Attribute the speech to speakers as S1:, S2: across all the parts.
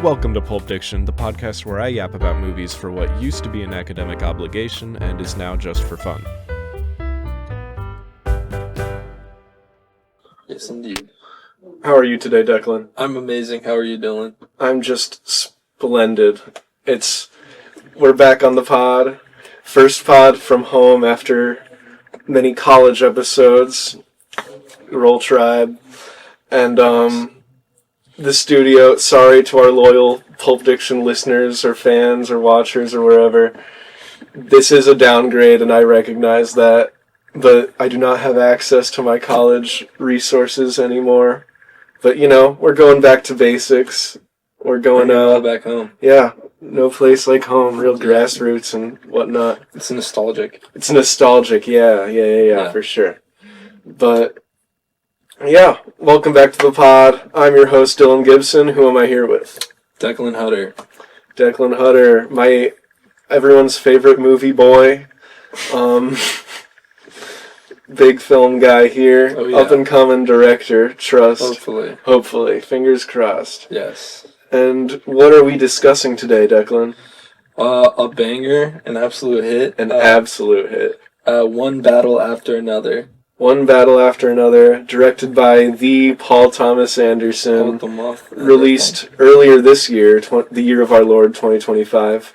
S1: Welcome to Pulp Diction, the podcast where I yap about movies for what used to be an academic obligation and is now just for fun.
S2: Yes, indeed.
S1: How are you today, Declan?
S2: I'm amazing. How are you, Dylan?
S1: I'm just splendid. We're back on the pod. First pod from home after many college episodes. Roll Tribe. And, the studio, sorry to our loyal Pulp Diction listeners or fans or watchers or wherever. This is a downgrade and I recognize that, but I do not have access to my college resources anymore. But, we're going back to basics. We're going
S2: back home.
S1: Yeah, no place like home, real grassroots and whatnot.
S2: It's nostalgic.
S1: Yeah, for sure. But yeah, welcome back to the pod. I'm your host, Dylan Gibson. Who am I here with?
S2: Declan Hutter.
S1: Declan Hutter, everyone's favorite movie boy. Big film guy here.
S2: Oh, yeah.
S1: Up-and-coming director, trust.
S2: Hopefully.
S1: Fingers crossed.
S2: Yes.
S1: And what are we discussing today, Declan?
S2: A banger, an absolute hit.
S1: Absolute hit.
S2: One Battle After Another.
S1: One Battle After Another, directed by the Paul Thomas Anderson, released earlier this year, the year of our Lord, 2025.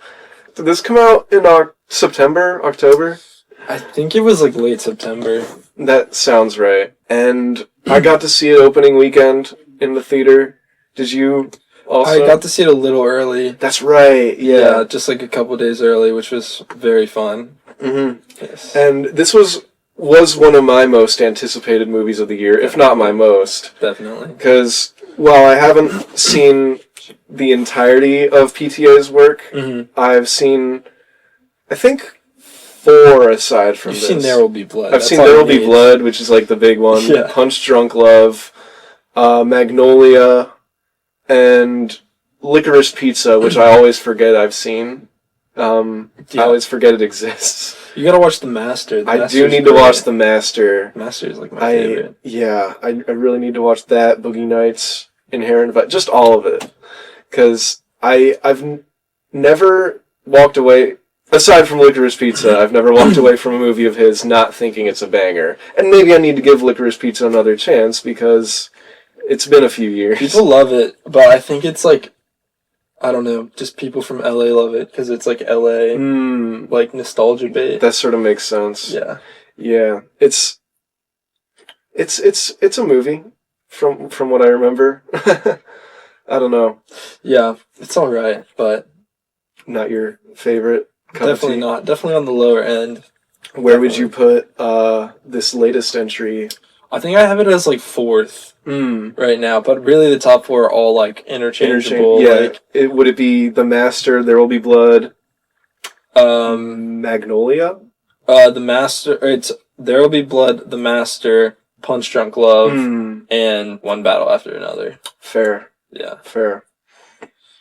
S1: Did this come out in September, October?
S2: I think it was late September.
S1: That sounds right. And I got to see it opening weekend in the theater. Did you also?
S2: I got to see it a little early.
S1: That's right, yeah.
S2: Just a couple days early, which was very fun.
S1: Mm-hmm.
S2: Yes.
S1: And this was one of my most anticipated movies of the year, if not my most.
S2: Definitely.
S1: Because while I haven't seen the entirety of PTA's work, I've seen, I think, 4 aside from this.
S2: You've seen There Will Be Blood.
S1: I've seen There Will Be Blood, which is the big one.
S2: Yeah.
S1: Punch Drunk Love, Magnolia, and Licorice Pizza, which I always forget I've seen. I always forget it exists.
S2: You gotta watch The Master.
S1: I do need to watch The Master.
S2: Master is my favorite.
S1: Yeah, I really need to watch that, Boogie Nights, Inherent Vice, just all of it. Because I've never walked away, aside from Licorice Pizza, I've never walked away from a movie of his not thinking it's a banger. And maybe I need to give Licorice Pizza another chance, because it's been a few years.
S2: People love it, but I think it's I don't know, just people from LA love it because it's LA, nostalgia bait.
S1: That sort of makes sense.
S2: Yeah.
S1: Yeah. It's a movie from what I remember. I don't know.
S2: Yeah, it's alright, but
S1: not your favorite cup
S2: definitely
S1: of tea?
S2: Not. Definitely on the lower end.
S1: Where would you put this latest entry?
S2: I think I have it as 4th right now, but really the top 4 are all interchangeable.
S1: Yeah, would it be The Master, There Will Be Blood, Magnolia?
S2: The Master, it's There Will Be Blood, The Master, Punch Drunk Love, and One Battle After Another.
S1: Fair.
S2: Yeah.
S1: Fair.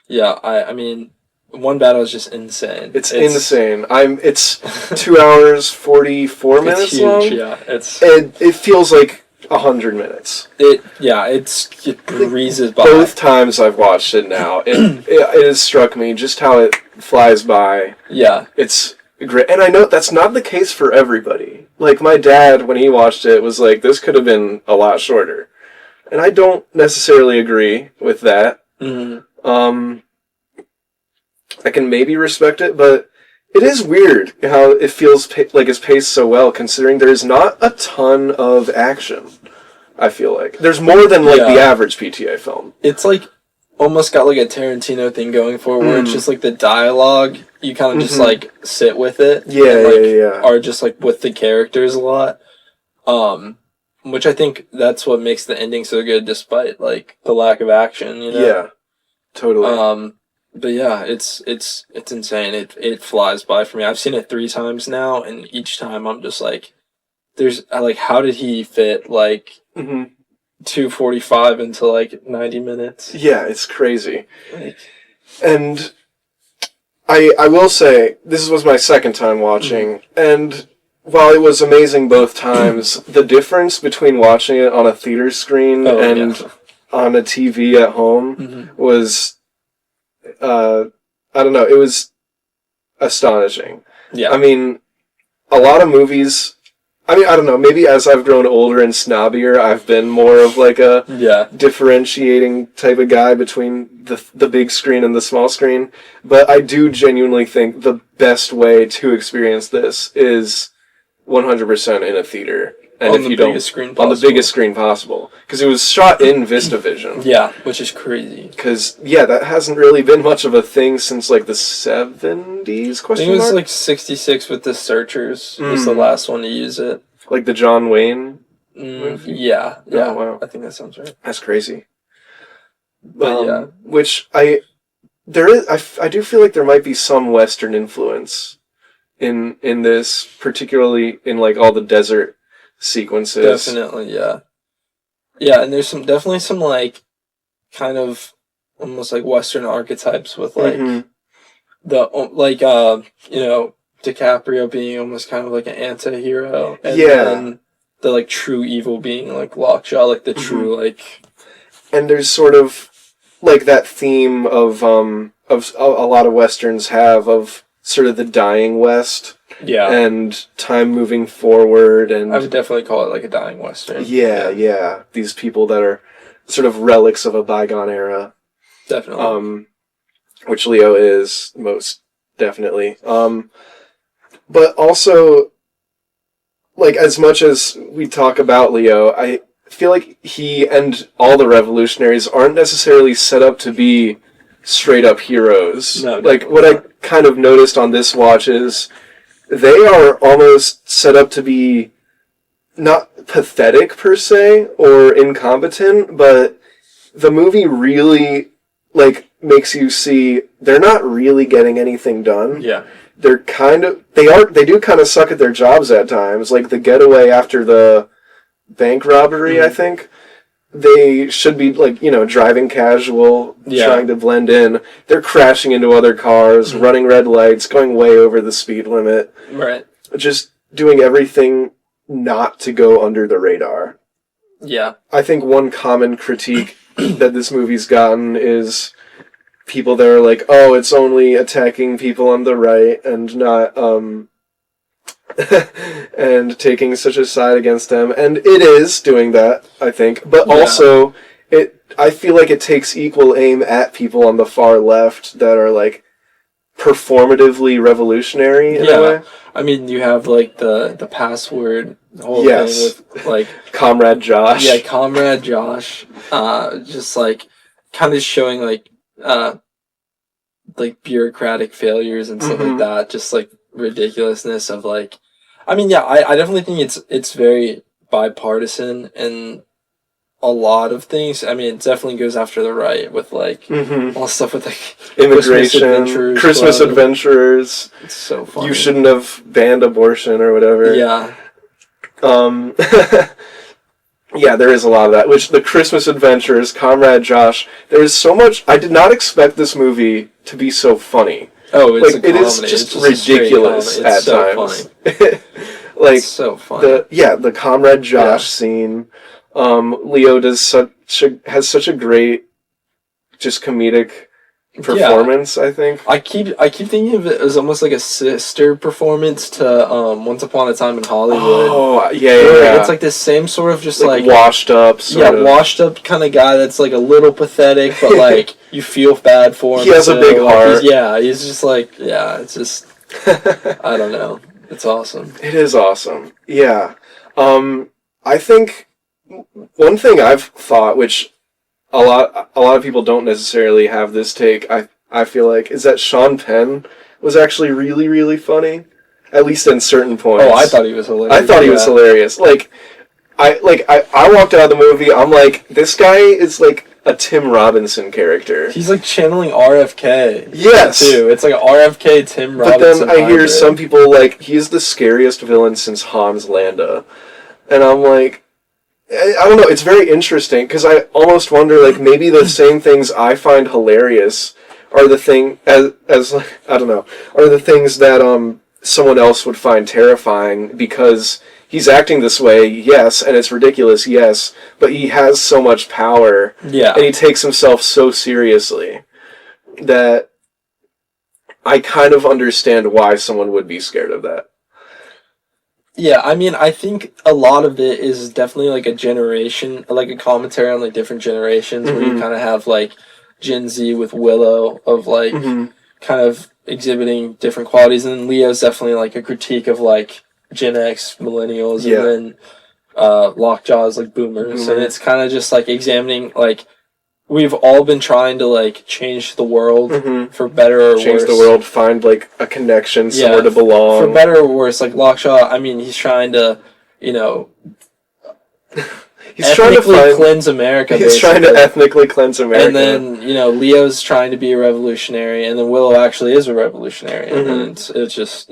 S2: Yeah, I mean, One Battle is just insane.
S1: It's insane. It's 2 hours 44 minutes
S2: huge,
S1: long.
S2: Yeah,
S1: it feels like 100 minutes.
S2: It breezes by.
S1: Both times I've watched it now, it has struck me just how it flies by.
S2: Yeah,
S1: it's great, and I know that's not the case for everybody. My dad, when he watched it, was this could have been a lot shorter, and I don't necessarily agree with that. I can maybe respect it, but it is weird how it feels it's paced so well, considering there's not a ton of action, I feel like. There's more than, the average PTA film.
S2: It's, almost got, a Tarantino thing going for it, where it's just, the dialogue, you kind of just, sit with it.
S1: Yeah.
S2: Are just, with the characters a lot. Which I think that's what makes the ending so good, despite, the lack of action,
S1: Yeah, totally.
S2: But yeah, it's insane. It flies by for me. I've seen it 3 times now, and each time I'm just how did he fit 2:45 into 90 minutes?
S1: Yeah, it's crazy. And I will say this was my second time watching, and while it was amazing both times, the difference between watching it on a theater screen on a TV at home was I don't know, it was astonishing.
S2: Yeah.
S1: I mean, a lot of movies, I mean, I don't know, maybe as I've grown older and snobbier, I've been more of like a differentiating type of guy between the big screen and the small screen. But I do genuinely think the best way to experience this is 100% in a theater. And
S2: on the biggest screen possible.
S1: On the biggest screen possible. Because it was shot in VistaVision.
S2: Yeah, which is crazy.
S1: Because, yeah, that hasn't really been much of a thing since, like, the 70s,
S2: I think it was, like, 66 with The Searchers was the last one to use it.
S1: Like the John Wayne movie?
S2: Yeah.
S1: Oh, wow.
S2: I think that sounds right.
S1: That's crazy.
S2: But, yeah.
S1: Which, I do feel like there might be some Western influence in this, particularly in, like, all the desert sequences.
S2: Definitely, yeah. Yeah, and there's definitely some like kind of almost like Western archetypes with like DiCaprio being almost kind of like an anti-hero, and then the like true evil being like Lockjaw, like the true like.
S1: And there's sort of like that theme of a lot of Westerns have of sort of the dying West.
S2: Yeah.
S1: And time moving forward, and
S2: I would definitely call it like a dying Western.
S1: Yeah. These people that are sort of relics of a bygone era.
S2: Definitely.
S1: Which Leo is, most definitely. But also, like, as much as we talk about Leo, I feel like he and all the revolutionaries aren't necessarily set up to be straight up heroes.
S2: No,
S1: like, what I kind of noticed on this watch is they are almost set up to be not pathetic per se or incompetent, but the movie really like makes you see they're not really getting anything done.
S2: Yeah.
S1: They do kind of suck at their jobs at times. Like the getaway after the bank robbery, I think. They should be, like, driving casual, trying to blend in. They're crashing into other cars, running red lights, going way over the speed limit.
S2: Right.
S1: Just doing everything not to go under the radar.
S2: Yeah.
S1: I think one common critique that this movie's gotten is people that are like, oh, it's only attacking people on the right and not, and taking such a side against them, and it is doing that, I think, but also I feel like it takes equal aim at people on the far left that are like performatively revolutionary in a way.
S2: I mean, you have like the password, the whole thing with like
S1: Comrade Josh.
S2: Yeah, Comrade Josh. Just like kind of showing like bureaucratic failures and stuff like that. Just like ridiculousness of like, I mean, yeah, I definitely think it's very bipartisan in a lot of things. I mean, it definitely goes after the right with like all stuff with like
S1: immigration, Christmas adventurers.
S2: It's so funny.
S1: You shouldn't have banned abortion or whatever.
S2: Yeah.
S1: Yeah, there is a lot of that. Which the Christmas adventures, Comrade Josh. There is so much. I did not expect this movie to be so funny.
S2: Oh, it's
S1: like, it is just ridiculous at times. Like
S2: it's so funny.
S1: The Comrade Josh scene. Leo has such a great, just comedic performance. I think
S2: I keep thinking of it as almost like a sister performance to Once Upon a Time in Hollywood.
S1: Oh yeah.
S2: It's like this same sort of just like
S1: washed up,
S2: washed up kind of guy that's like a little pathetic, but like you feel bad for him.
S1: He has a big heart.
S2: He's just like it's just I don't know. It's awesome.
S1: It is awesome. Yeah. I think one thing I've thought, which a lot of people don't necessarily have this take, I feel like, is that Sean Penn was actually really, really funny. At least in certain points.
S2: Oh, I thought he was hilarious.
S1: I thought he was hilarious. I walked out of the movie, I'm like, this guy is like a Tim Robinson character.
S2: He's like channeling RFK.
S1: Yes.
S2: Too. It's like a RFK Tim Robinson.
S1: But then I hear some people like, he's the scariest villain since Hans Landa. And I'm like, I don't know, it's very interesting, because I almost wonder, like, maybe the same things I find hilarious are the thing, as I don't know, are the things that, someone else would find terrifying, because he's acting this way, yes, and it's ridiculous, yes, but he has so much power, and he takes himself so seriously. that I kind of understand why someone would be scared of that.
S2: Yeah, I mean, I think a lot of it is definitely like a generation, like a commentary on like different generations, where you kind of have like Gen Z with Willow of like kind of exhibiting different qualities, and then Leo's definitely like a critique of like Gen X, millennials, and then Lockjaw is like boomers, and it's kind of just like examining like we've all been trying to like change the world for better or worse.
S1: Change the world, find like a connection, somewhere to belong.
S2: For better or worse, like Lockjaw, I mean, he's trying to, you know,
S1: he's trying to
S2: cleanse America.
S1: He's trying to ethnically cleanse America.
S2: And then, you know, Leo's trying to be a revolutionary, and then Willow actually is a revolutionary. And then it's just,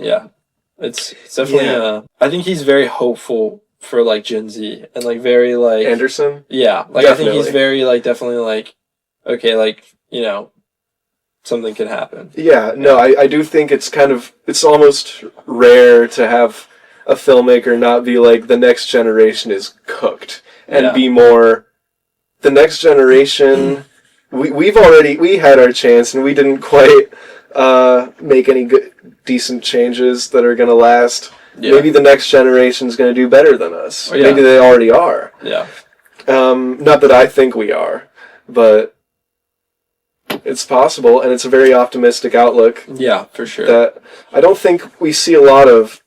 S2: it's definitely, I think he's very hopeful for, like, Gen Z, and, like, very, like...
S1: Anderson?
S2: Yeah. Like, definitely. I think he's very, like, definitely, like, okay, like, you know, something can happen.
S1: Yeah, no, I do think it's kind of... It's almost rare to have a filmmaker not be like, the next generation is cooked, and be more... The next generation... We had our chance, and we didn't quite make any decent changes that are going to last. Yeah. Maybe the next generation's going to do better than us. Yeah. Maybe they already are.
S2: Yeah.
S1: Not that I think we are, but it's possible, and it's a very optimistic outlook.
S2: Yeah, for sure.
S1: That I don't think we see a lot of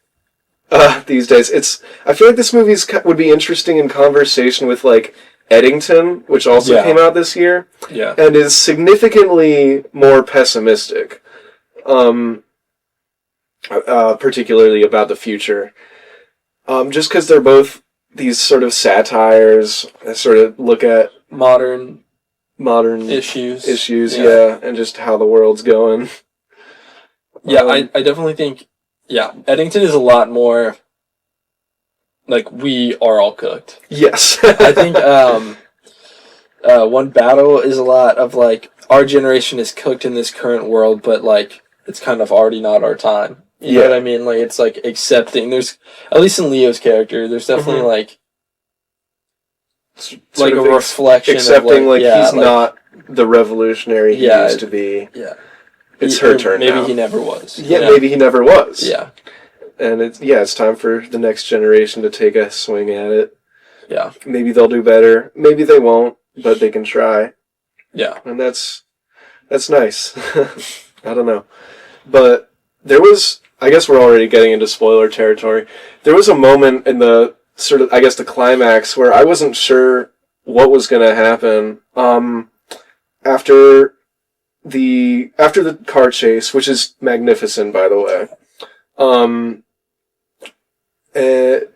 S1: these days. I feel like this movie would be interesting in conversation with, like, Eddington, which also came out this year, and is significantly more pessimistic. Particularly about the future. Just because they're both these sort of satires that sort of look at modern issues, and just how the world's going.
S2: Yeah, I definitely think, Eddington is a lot more, like, we are all cooked.
S1: Yes.
S2: I think One Battle is a lot of, like, our generation is cooked in this current world, but, like, it's kind of already not our time. You know what I mean? Like, it's, like, accepting. There's, at least in Leo's character, there's definitely, like a reflection
S1: accepting,
S2: of, like,
S1: he's not the revolutionary he used to be.
S2: Yeah.
S1: It's her turn now.
S2: Maybe he never was.
S1: Yeah, maybe he never was.
S2: Yeah.
S1: And it's time for the next generation to take a swing at it.
S2: Yeah.
S1: Maybe they'll do better. Maybe they won't, but they can try.
S2: Yeah.
S1: And that's nice. I don't know. But there was, I guess we're already getting into spoiler territory. There was a moment in the sort of, I guess, the climax where I wasn't sure what was going to happen. After the car chase, which is magnificent, by the way.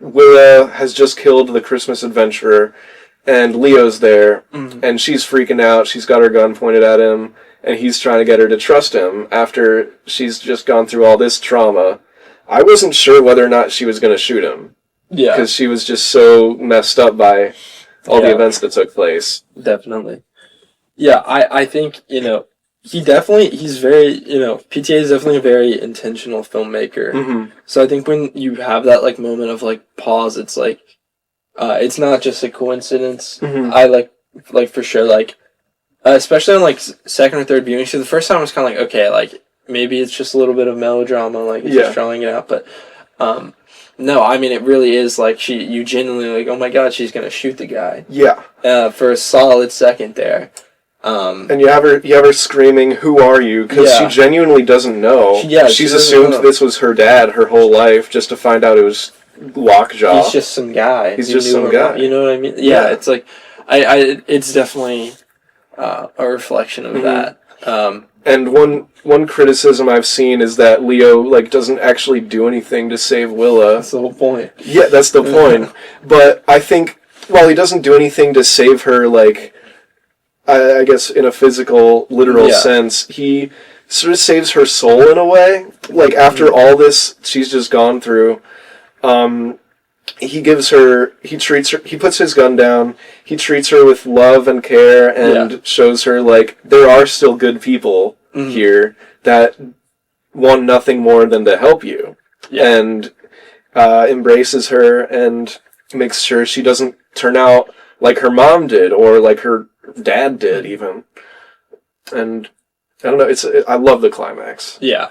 S1: Willa has just killed the Christmas adventurer, and Leo's there, and she's freaking out. She's got her gun pointed at him, and he's trying to get her to trust him after she's just gone through all this trauma. I wasn't sure whether or not she was going to shoot him. Yeah. Because she was just so messed up by all the events that took place.
S2: Definitely. Yeah, I think, he's very, PTA is definitely a very intentional filmmaker. Mm-hmm. So I think when you have that, like, moment of, like, pause, it's like, it's not just a coincidence. Mm-hmm. I like for sure, like, especially on, like, second or third viewing. So the first time I was kind of like, okay, like, maybe it's just a little bit of melodrama, like, it's just drawing it out. But, no, I mean, it really is, like, you genuinely, like, oh my god, she's gonna shoot the guy.
S1: Yeah.
S2: For a solid second there.
S1: And you have her screaming, "Who are you?" Because she genuinely doesn't know. She's assumed this was her dad her whole life, just to find out it was Lockjaw.
S2: He's just some guy.
S1: He's just some guy.
S2: You know what I mean? Yeah, it's like, it's definitely a reflection of that.
S1: And one criticism I've seen is that Leo, like, doesn't actually do anything to save Willa.
S2: That's the whole point.
S1: Yeah, that's the point. But I think while he doesn't do anything to save her, like, I guess in a physical, literal sense, he sort of saves her soul in a way. Like, after all this she's just gone through, he puts his gun down, he treats her with love and care, and shows her, like, there are still good people here that want nothing more than to help you. Yeah. And embraces her and makes sure she doesn't turn out like her mom did, or like her dad did, even. And I don't know. I love the climax.
S2: Yeah.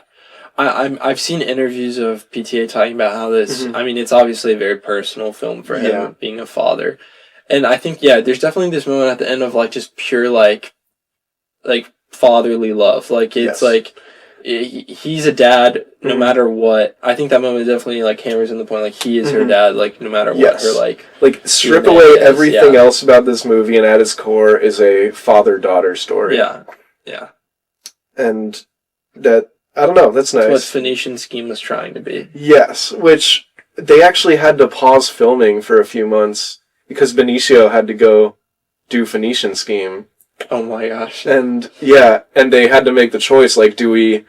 S2: I've seen interviews of PTA talking about how this.
S1: Mhm.
S2: I mean, it's obviously a very personal film for him
S1: Yeah.
S2: being a father, and I think there's definitely this moment at the end of like just pure like fatherly love. Like it's
S1: Yes.
S2: like he's a dad no
S1: Mhm.
S2: matter what. I think that moment definitely like hammers in the point like he is her
S1: Mhm.
S2: dad like no matter what
S1: Yes.
S2: her like
S1: strip
S2: DNA
S1: away
S2: is,
S1: everything
S2: yeah.
S1: else about this movie, and at its core is a father-daughter story.
S2: Yeah.
S1: And that, I don't know, that's nice.
S2: That's what Phoenician Scheme was trying to be.
S1: Yes, which they actually had to pause filming for a few months because Benicio had to go do Phoenician Scheme.
S2: Oh my gosh.
S1: And they had to make the choice, like, do we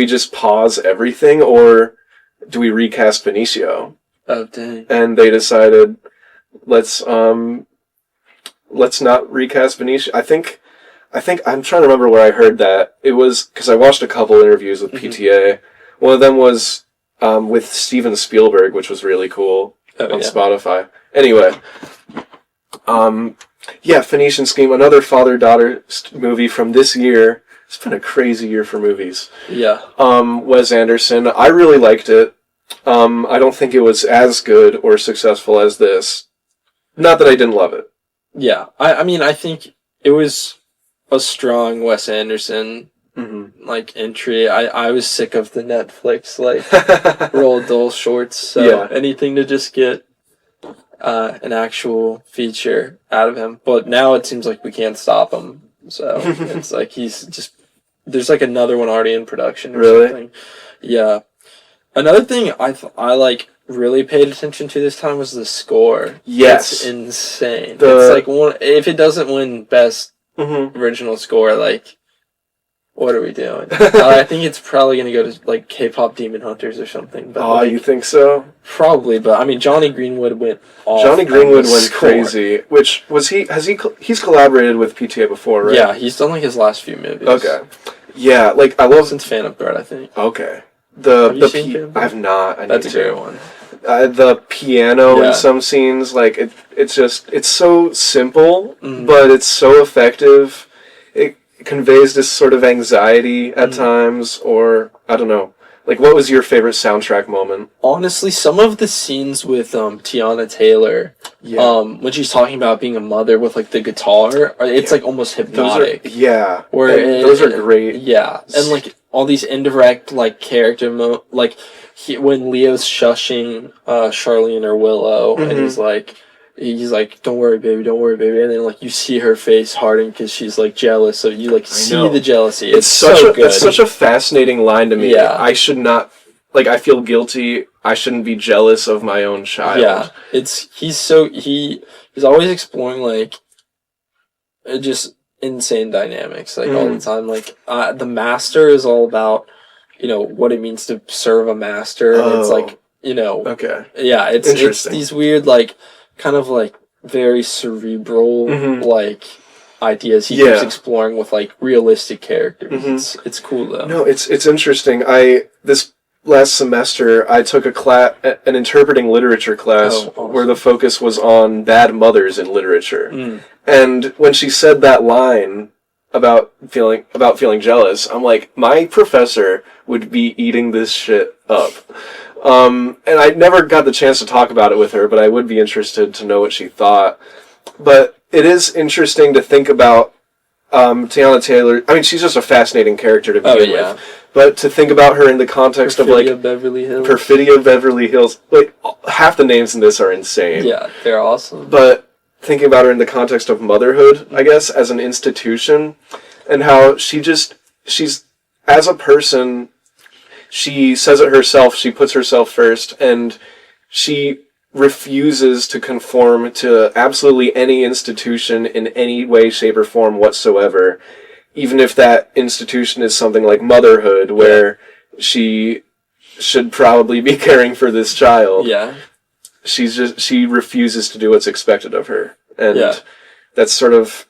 S1: just pause everything, or do we recast Benicio?
S2: Oh dang.
S1: And they decided, let's not recast Benicio. I think I'm trying to remember where I heard that. It was because I watched a couple interviews with PTA. One of them was with Steven Spielberg, which was really cool on Spotify. Anyway, Phoenician Scheme, another father-daughter movie from this year. It's been a crazy year for movies.
S2: Yeah.
S1: Wes Anderson. I really liked it. I don't think it was as good or successful as this. Not that I didn't love it.
S2: Yeah. I mean, I think it was a strong Wes Anderson like entry. I was sick of the Netflix like Roald Dahl shorts, so anything to just get an actual feature out of him. But now it seems like we can't stop him. So it's like he's just there's like another one already in production or something. Yeah. Another thing I like really paid attention to this time was the score.
S1: Yes.
S2: It's insane. It's like if it doesn't win best original score, like, what are we doing? I think it's probably going to go to, like, K-pop Demon Hunters or something. But like,
S1: you think so?
S2: Probably, but, I mean, Johnny Greenwood went off.
S1: Johnny Greenwood went
S2: score.
S1: crazy, which, he's collaborated with PTA before, right?
S2: Yeah, he's done, like, his last few movies.
S1: Okay. Yeah, like, I love...
S2: Since Phantom Thread, I think.
S1: Okay.
S2: Have you seen Phantom Thread?
S1: I have not.
S2: That's a great one.
S1: The piano in some scenes, like, it's so simple, but it's so effective. It conveys this sort of anxiety at times, or, I don't know. Like, what was your favorite soundtrack moment?
S2: Honestly, some of the scenes with Tiana Taylor, when she's talking about being a mother with, like, the guitar, it's, like, almost hypnotic.
S1: Those are great.
S2: Yeah, and, like, all these indirect, like, character when Leo's shushing Charlene or Willow, and he's like, don't worry, baby, and then like you see her face harden because she's like jealous, so you like see the jealousy. It's so good.
S1: It's such a fascinating line to me.
S2: Yeah.
S1: I should not, like, I feel guilty. I shouldn't be jealous of my own child.
S2: Yeah, he's always exploring like just insane dynamics like all the time. Like the Master is all about what it means to serve a master, and it's like
S1: okay,
S2: yeah, it's these weird like kind of like very cerebral like ideas he keeps exploring with like realistic characters. It's cool though.
S1: No, it's interesting. This last semester I took an interpreting literature class
S2: awesome.
S1: where the focus was on bad mothers in literature. And when she said that line about feeling jealous, I'm like, my professor would be eating this shit up. And I never got the chance to talk about it with her, but I would be interested to know what she thought. But it is interesting to think about Tiana Taylor. I mean, she's just a fascinating character to begin with. But to think about her in the context of like Perfidia Beverly Hills, like half the names in this are insane.
S2: Yeah, they're awesome.
S1: But thinking about her in the context of motherhood, I guess, as an institution, and how she's as a person. She says it herself, she puts herself first, and she refuses to conform to absolutely any institution in any way, shape, or form whatsoever, even if that institution is something like motherhood, where she should probably be caring for this child.
S2: Yeah.
S1: She refuses to do what's expected of her. And that's sort of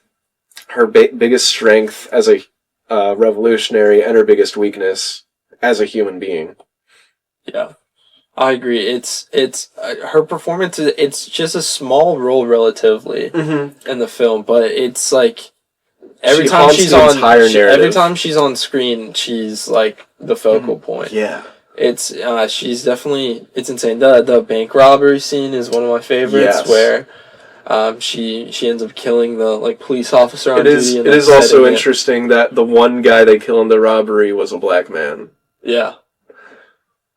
S1: her biggest strength as a revolutionary, and her biggest weakness as a human being.
S2: Yeah, I agree. It's her performance. It's just a small role relatively in the film, but it's like every
S1: She
S2: time
S1: haunts
S2: she's
S1: the
S2: on
S1: entire
S2: every
S1: narrative.
S2: time she's on screen, she's like the focal point.
S1: Yeah.
S2: It's she's definitely, it's insane. The bank robbery scene is one of my favorites,
S1: Yes.
S2: where she ends up killing the like police officer on
S1: It is.
S2: duty. And,
S1: It
S2: like,
S1: is also
S2: setting it.
S1: interesting that the one guy they kill in the robbery was a black man.
S2: Yeah.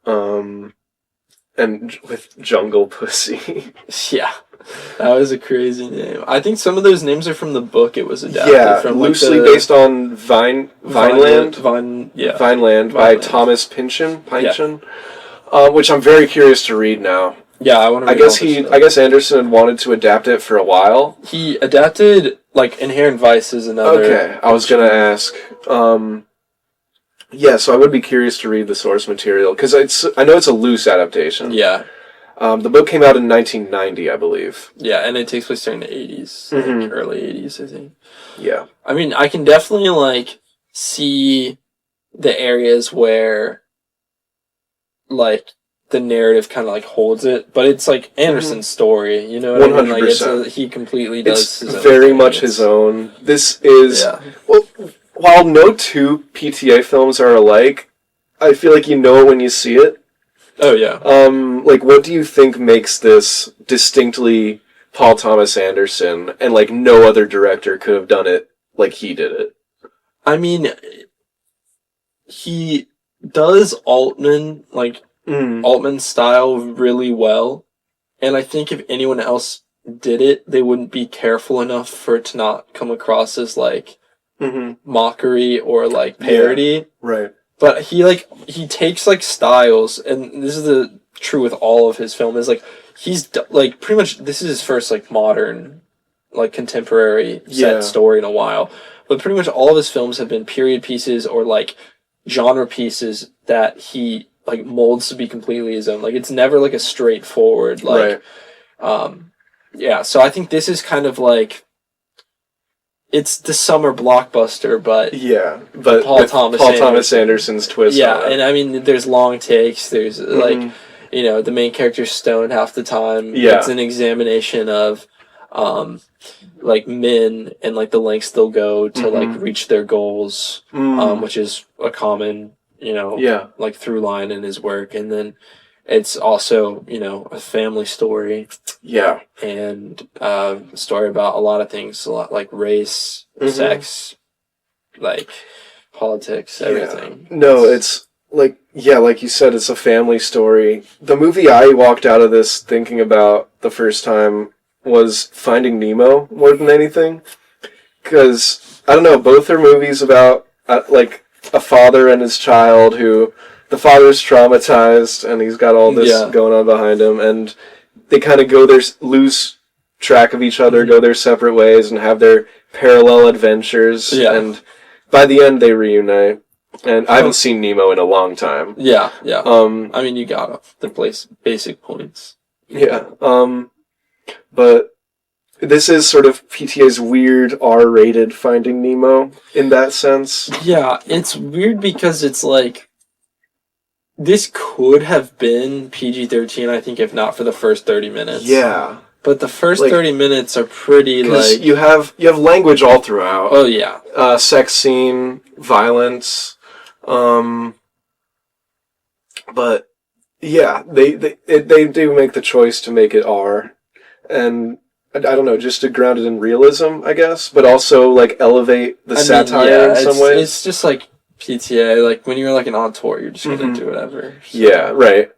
S1: And with Jungle Pussy.
S2: Yeah. That was a crazy name. I think some of those names are from the book it was adapted
S1: Yeah,
S2: from.
S1: loosely
S2: like,
S1: based on Vineland. Vineland by
S2: Vineland.
S1: Thomas Pynchon. Which I'm very curious to read now.
S2: Yeah, I want to.
S1: I guess Anderson had wanted to adapt it for a while.
S2: He adapted like Inherent Vice is another.
S1: Okay, I was gonna ask. Yeah, so I would be curious to read the source material because I know it's a loose adaptation.
S2: Yeah.
S1: The book came out in 1990, I believe.
S2: Yeah, and it takes place during the 80s, like early 80s, I think.
S1: Yeah.
S2: I mean, I can definitely like see the areas where like the narrative kind of like holds it, but it's like Anderson's story, you know what I mean? Like
S1: 100%.
S2: he completely does
S1: It's
S2: his own
S1: very
S2: thing.
S1: much his own. This is well, while no two PTA films are alike, I feel like you know it when you see it.
S2: Oh yeah.
S1: Like, what do you think makes this distinctly Paul Thomas Anderson, and like no other director could have done it like he did it?
S2: I mean, he does Altman style really well, and I think if anyone else did it, they wouldn't be careful enough for it to not come across as like mockery or like parody.
S1: Yeah, right.
S2: But he takes like styles, and this is the true with all of his film, is like he's like pretty much this is his first like modern, like contemporary set story in a while. But pretty much all of his films have been period pieces or like genre pieces that he like molds to be completely his own. Like it's never like a straightforward like yeah. So I think this is kind of like it's the summer blockbuster, but
S1: but
S2: Paul Thomas
S1: Anderson's twist.
S2: Yeah,
S1: on it.
S2: and I mean, there's long takes. There's like, you know, the main character's stoned half the time.
S1: Yeah,
S2: it's an examination of, like men and like the lengths they'll go to like reach their goals, which is a common, you know, like through line in his work. And then it's also, you know, a family story.
S1: Yeah.
S2: And a story about a lot of things, a lot like race, sex, like politics, everything.
S1: No, it's like, like you said, it's a family story. The movie I walked out of this thinking about the first time was Finding Nemo more than anything. Because, I don't know, both are movies about, like, a father and his child who, the father's traumatized and he's got all this going on behind him, and they kind of lose track of each other, go their separate ways, and have their parallel adventures. Yeah. And by the end, they reunite. And I haven't seen Nemo in a long time.
S2: Yeah. I mean, you got the basic points.
S1: Yeah. But this is sort of PTA's weird R-rated Finding Nemo in that sense.
S2: Yeah, it's weird because it's like this could have been PG-13, I think, if not for the first 30 minutes.
S1: Yeah.
S2: But the first 30 minutes are pretty, like...
S1: You have language all throughout.
S2: Oh, yeah.
S1: Sex scene, violence. But, yeah, they do make the choice to make it R. And, I don't know, just to ground it in realism, I guess. But also, like, elevate the satire in some ways.
S2: It's just, like... PTA, like when you're like an auteur, you're just gonna do whatever. So.
S1: Yeah, right.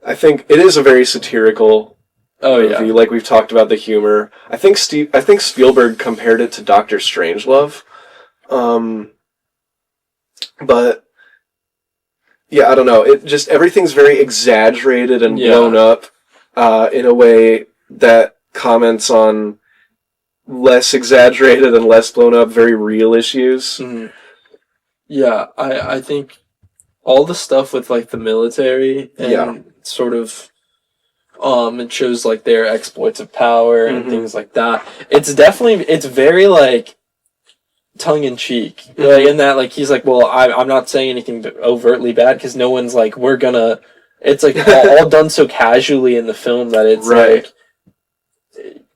S1: I think it is a very satirical movie. Like we've talked about the humor. I think Spielberg compared it to Dr. Strangelove. But yeah, I don't know. It just everything's very exaggerated and blown up in a way that comments on less exaggerated and less blown up, very real issues.
S2: Yeah, I think all the stuff with like the military and sort of it shows like their exploits of power and things like that. It's very like tongue in cheek. Like in that like he's like, well, I'm not saying anything overtly bad because no one's like we're gonna. It's like all done so casually in the film that it's like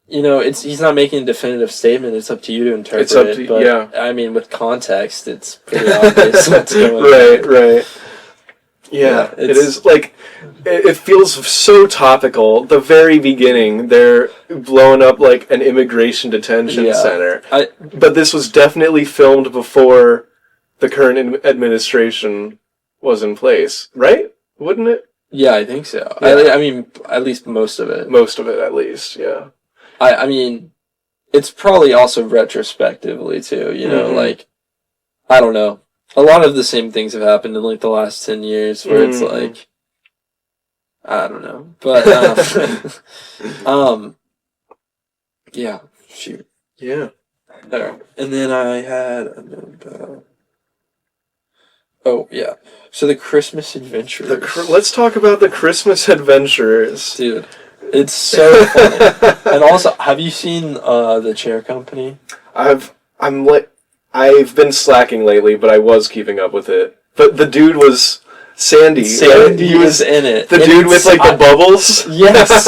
S2: he's not making a definitive statement. It's up to you to interpret
S1: It's up
S2: it.
S1: to
S2: But,
S1: yeah.
S2: I mean, with context, it's pretty obvious what's going on.
S1: Right. Yeah, it is like it feels so topical. The very beginning, they're blowing up like an immigration detention center. But this was definitely filmed before the current administration was in place, right? Wouldn't it?
S2: Yeah, I think so.
S1: Yeah.
S2: I mean, at least most of it.
S1: Most of it, at least. Yeah.
S2: I mean, it's probably also retrospectively too. Like I don't know. A lot of the same things have happened in like the last 10 years where it's like, I don't know, but, yeah, shoot.
S1: Yeah.
S2: There. And then I had, oh yeah. So the Christmas Adventurers.
S1: Let's talk about the Christmas Adventurers.
S2: Dude, it's so funny. And also, have you seen, The Chair Company?
S1: I've been slacking lately, but I was keeping up with it. But the dude was Sandy.
S2: Sandy was in it.
S1: The dude with like the bubbles.
S2: Yes.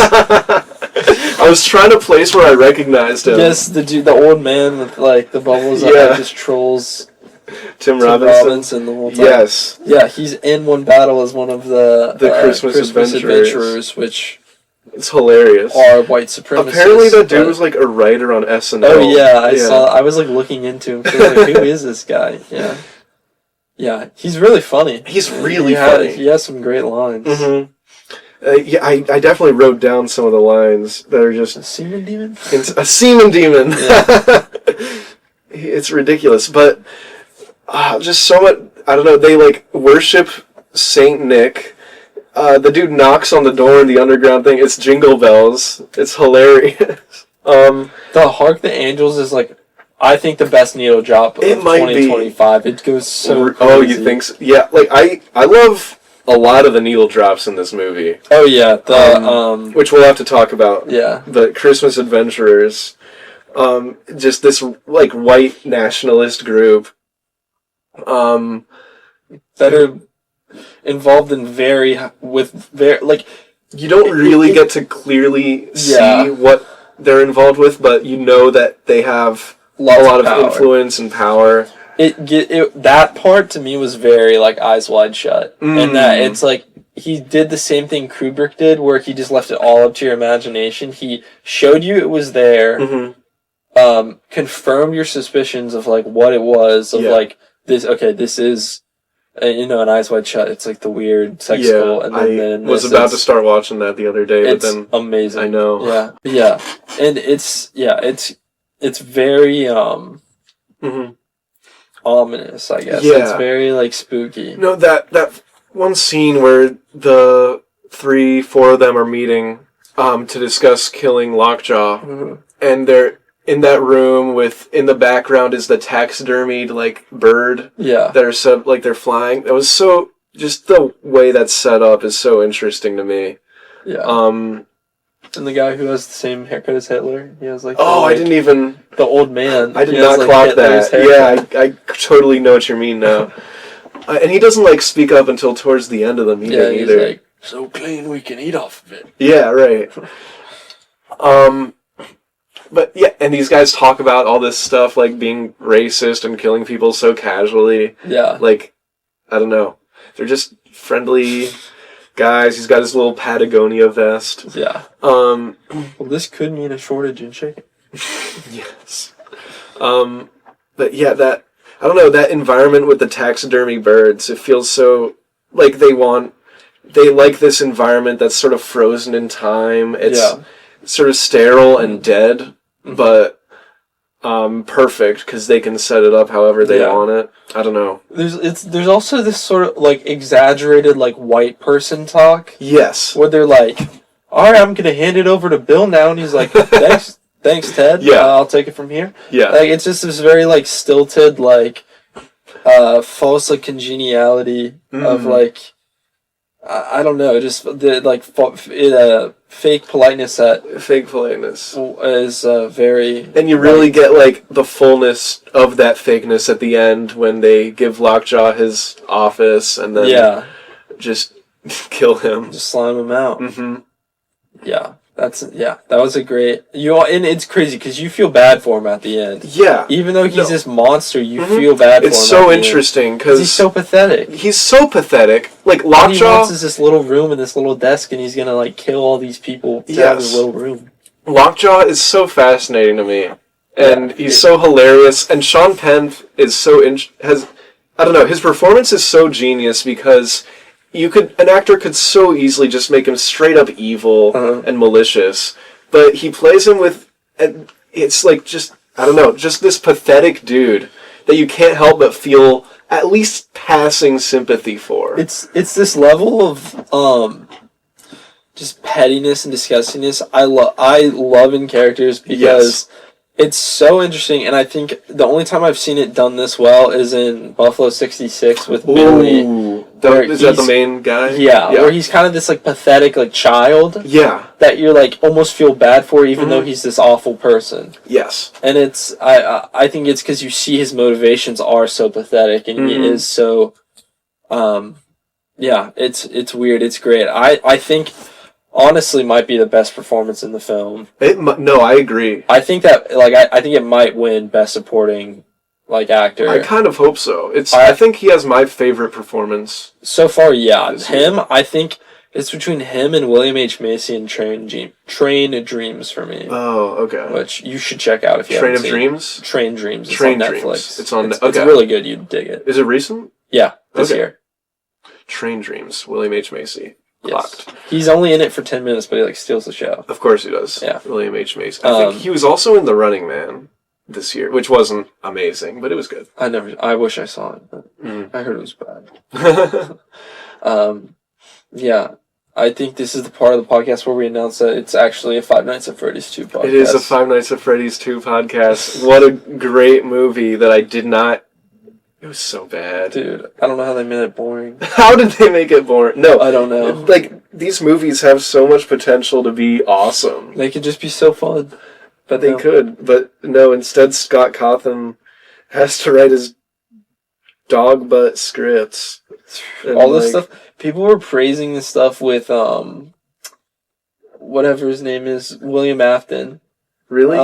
S1: I was trying to place where I recognized him.
S2: Yes, the old man with like the bubbles that just trolls
S1: Tim Robinson
S2: the whole time.
S1: Yes.
S2: Yeah, he's in one battle as one of the
S1: Christmas Adventurers,
S2: which
S1: it's hilarious.
S2: Are white supremacists.
S1: Apparently that dude was like a writer on SNL.
S2: Oh yeah, I saw. I was like looking into him. I was like, who is this guy? Yeah. Yeah, he's really funny.
S1: He's really funny.
S2: He has some great lines.
S1: Mm-hmm. Yeah, I definitely wrote down some of the lines that are just...
S2: A semen demon?
S1: A semen demon!
S2: Yeah.
S1: It's ridiculous, but just so much... I don't know, they like worship Saint Nick. The dude knocks on the door in the underground thing. It's Jingle Bells. It's hilarious.
S2: The Hark the Angels is like... I think the best needle drop of 2025. It goes so crazy.
S1: Oh, you think so? Yeah, like I love a lot of the needle drops in this movie.
S2: Oh yeah,
S1: which we'll have to talk about.
S2: Yeah.
S1: The Christmas Adventurers. Just this like white nationalist group.
S2: That are involved in very like
S1: you don't really get to clearly see what they're involved with, but you know that they have a lot of influence and power.
S2: That part to me was very like Eyes Wide Shut, and that it's like he did the same thing Kubrick did, where he just left it all up to your imagination. He showed you it was there, confirmed your suspicions of like what it was of like this. Okay, this is an Eyes Wide Shut. It's like the weird sex school, and then
S1: I was about to start watching that the other day, but then
S2: amazing.
S1: I know,
S2: yeah, and it's very ominous, I guess.
S1: Yeah.
S2: It's very like spooky.
S1: No, that one scene where the 3-4 of them are meeting to discuss killing Lockjaw, and they're in that room with in the background is the taxidermied like bird.
S2: Yeah.
S1: That are like they're flying. That was so just the way that's set up is so interesting to me.
S2: Yeah. And the guy who has the same haircut as Hitler, he has like...
S1: I didn't even...
S2: The old man.
S1: I did not clock that.
S2: Haircut.
S1: Yeah, I totally know what you mean now. And he doesn't like speak up until towards the end of the meeting either.
S2: Like, so clean we can eat off of it.
S1: Yeah, right. But yeah, and these guys talk about all this stuff like being racist and killing people so casually.
S2: Yeah.
S1: Like, I don't know. They're just friendly... guys, he's got his little Patagonia vest.
S2: Yeah. Well, this could mean a shortage in chicken.
S1: Yes. But yeah, I don't know, that environment with the taxidermy birds, it feels so like they like this environment that's sort of frozen in time. It's sort of sterile and dead, but perfect because they can set it up however they want it. I don't know.
S2: There's also this sort of like exaggerated like white person talk.
S1: Yes.
S2: Where they're like, "All right, I'm gonna hand it over to Bill now," and he's like, "Thanks, Ted.
S1: Yeah,
S2: I'll take it from here."
S1: Yeah.
S2: Like it's just this very like stilted like false like congeniality of like I don't know, just the like fake politeness is very...
S1: And you really get, like, the fullness of that fakeness at the end when they give Lockjaw his office and then just kill him.
S2: Just slime him out.
S1: Mm-hmm.
S2: Yeah. That was a great. And it's crazy because you feel bad for him at the end.
S1: Yeah.
S2: Even though he's this monster, you feel bad for him.
S1: It's so interesting because
S2: he's so pathetic.
S1: He's so pathetic. Like
S2: All he
S1: Lockjaw.
S2: wants is this little room and this little desk, and he's gonna like kill all these people to have his little room.
S1: Lockjaw is so fascinating to me, and he's so hilarious. And Sean Penn is so I don't know. His performance is so genius because an actor could so easily just make him straight up evil and malicious, but he plays him with, it's like just, I don't know, just this pathetic dude that you can't help but feel at least passing sympathy for.
S2: It's this level of just pettiness and disgustingness I love in characters because it's so interesting, and I think the only time I've seen it done this well is in Buffalo 66 with Billy.
S1: Is that the main guy?
S2: Yeah, where he's kind of this like pathetic like child.
S1: Yeah.
S2: That you're like almost feel bad for, even though he's this awful person.
S1: Yes.
S2: And it's I think it's because you see his motivations are so pathetic, and he is so, it's weird. It's great. I think honestly might be the best performance in the film.
S1: No, I agree.
S2: I think that I think it might win Best Supporting actor.
S1: I kind of hope so. I think he has my favorite performance
S2: so far. Yeah, him. I think it's between him and William H. Macy and Train Dreams for me.
S1: Oh, okay.
S2: Which you should check out if you haven't seen. Train Dreams. It's on Netflix.
S1: It's on.
S2: It's really good. You'd dig it.
S1: Is it recent?
S2: Yeah, this year.
S1: Train Dreams. William H. Macy.
S2: Yes. He's only in it for 10 minutes, but he steals the show.
S1: Of course he does.
S2: Yeah.
S1: William H. Macy. I think he was also in The Running Man this year, which wasn't amazing, but it was good.
S2: I wish I saw it, but I heard it was bad. Yeah. I think this is the part of the podcast where we announce that it's actually a Five Nights at Freddy's 2 podcast.
S1: It is a Five Nights at Freddy's 2 podcast. What a great movie that I did not... It was so bad.
S2: Dude, I don't know how they made it boring.
S1: How did they make it boring? No.
S2: I don't know.
S1: Like, these movies have so much potential to be awesome.
S2: They could just be so fun.
S1: But they could. But no, instead Scott Cawthon has to write his dog butt scripts.
S2: All this stuff. People were praising this stuff with, whatever his name is, William Afton.
S1: Really?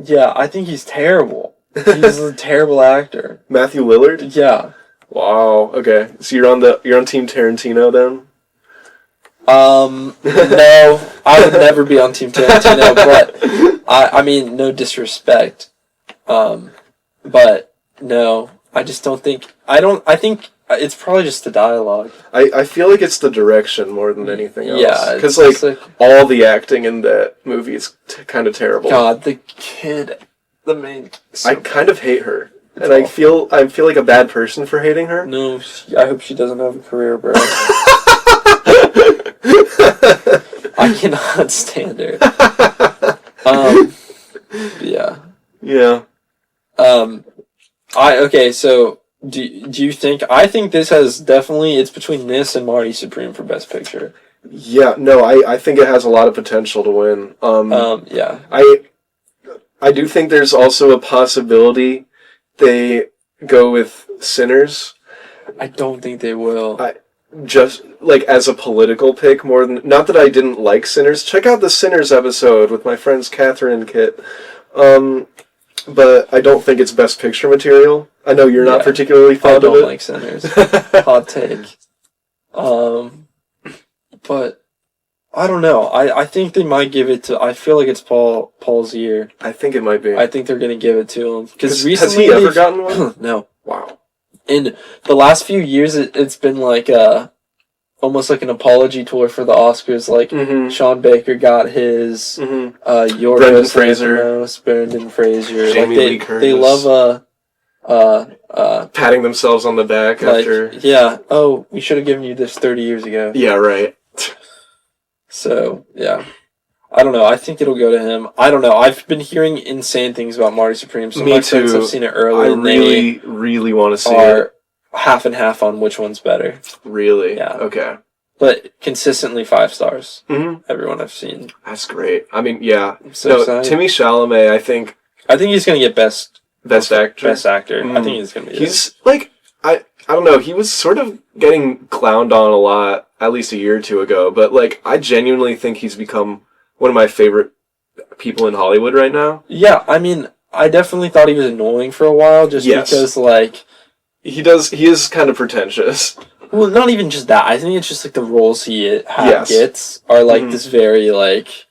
S2: Yeah, I think he's terrible. He's a terrible actor.
S1: Matthew Lillard?
S2: Yeah.
S1: Wow. Okay. So you're on Team Tarantino then?
S2: No, I would never be on Team Tarantino, but I mean, no disrespect. But no, I just don't think I think it's probably just the dialogue.
S1: I feel like it's the direction more than anything else.
S2: Yeah,
S1: because all the acting in that movie is kind of terrible.
S2: God, the kid. The main.
S1: I kind of hate her, and I feel like a bad person for hating her.
S2: No, I hope she doesn't have a career, bro. I cannot stand her. Yeah.
S1: Yeah.
S2: Okay. So, do you think? I think this has definitely. It's between this and Marty Supreme for Best Picture.
S1: Yeah. No, I think it has a lot of potential to win.
S2: Yeah.
S1: I do think there's also a possibility they go with Sinners.
S2: I don't think they will.
S1: Just as a political pick more than... Not that I didn't like Sinners. Check out the Sinners episode with my friends Catherine and Kit. But I don't think it's Best Picture material. I know you're not particularly fond of it.
S2: I don't like Sinners. Hot take. But... I don't know. I think they might give it to... I feel like it's Paul's year.
S1: I think it might be.
S2: I think they're going to give it to him. Because
S1: has he ever gotten one?
S2: No.
S1: Wow.
S2: In the last few years, it's been almost like an apology tour for the Oscars. Sean Baker got his...
S1: Brendan
S2: Fraser.
S1: Jamie Lee Curtis.
S2: They love...
S1: patting themselves on the back after...
S2: Yeah. Oh, we should have given you this 30 years ago.
S1: Yeah, right.
S2: So, yeah. I don't know. I think it'll go to him. I don't know. I've been hearing insane things about Marty Supreme. Some of my friends have seen it early.
S1: I really want to see
S2: it. Half and half on which one's better.
S1: Really?
S2: Yeah.
S1: Okay.
S2: But consistently 5 stars.
S1: Mm-hmm.
S2: Everyone I've seen.
S1: That's great. I mean, yeah.
S2: I'm so excited.
S1: Timmy Chalamet, I think
S2: he's going to get Best Actor. Best Actor.
S1: Mm.
S2: I think he's going to be
S1: He's, I don't know, he was sort of getting clowned on a lot, at least a year or two ago, but, I genuinely think he's become, one of my favorite people in Hollywood right now.
S2: Yeah, I mean, I definitely thought he was annoying for a while, just
S1: Yes.
S2: because, like...
S1: He is kind of pretentious.
S2: Well, not even just that. I think it's just, like, the roles he
S1: Yes.
S2: gets are, like, this very, like,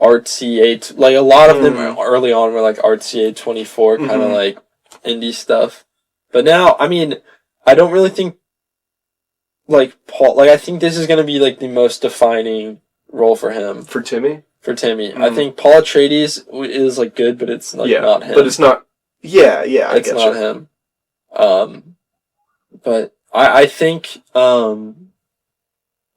S2: artsy... Like, a lot of them early on were, like, artsy A24, kind of, like, indie stuff. But now, I mean, I don't really think, like, Paul... Like, I think this is going to be, like, the most defining role for him.
S1: For Timmy?
S2: For Timmy. I think Paul Atreides is, like, good, but it's, like, not him.
S1: But it's not... Yeah, I
S2: it's not him. But I think,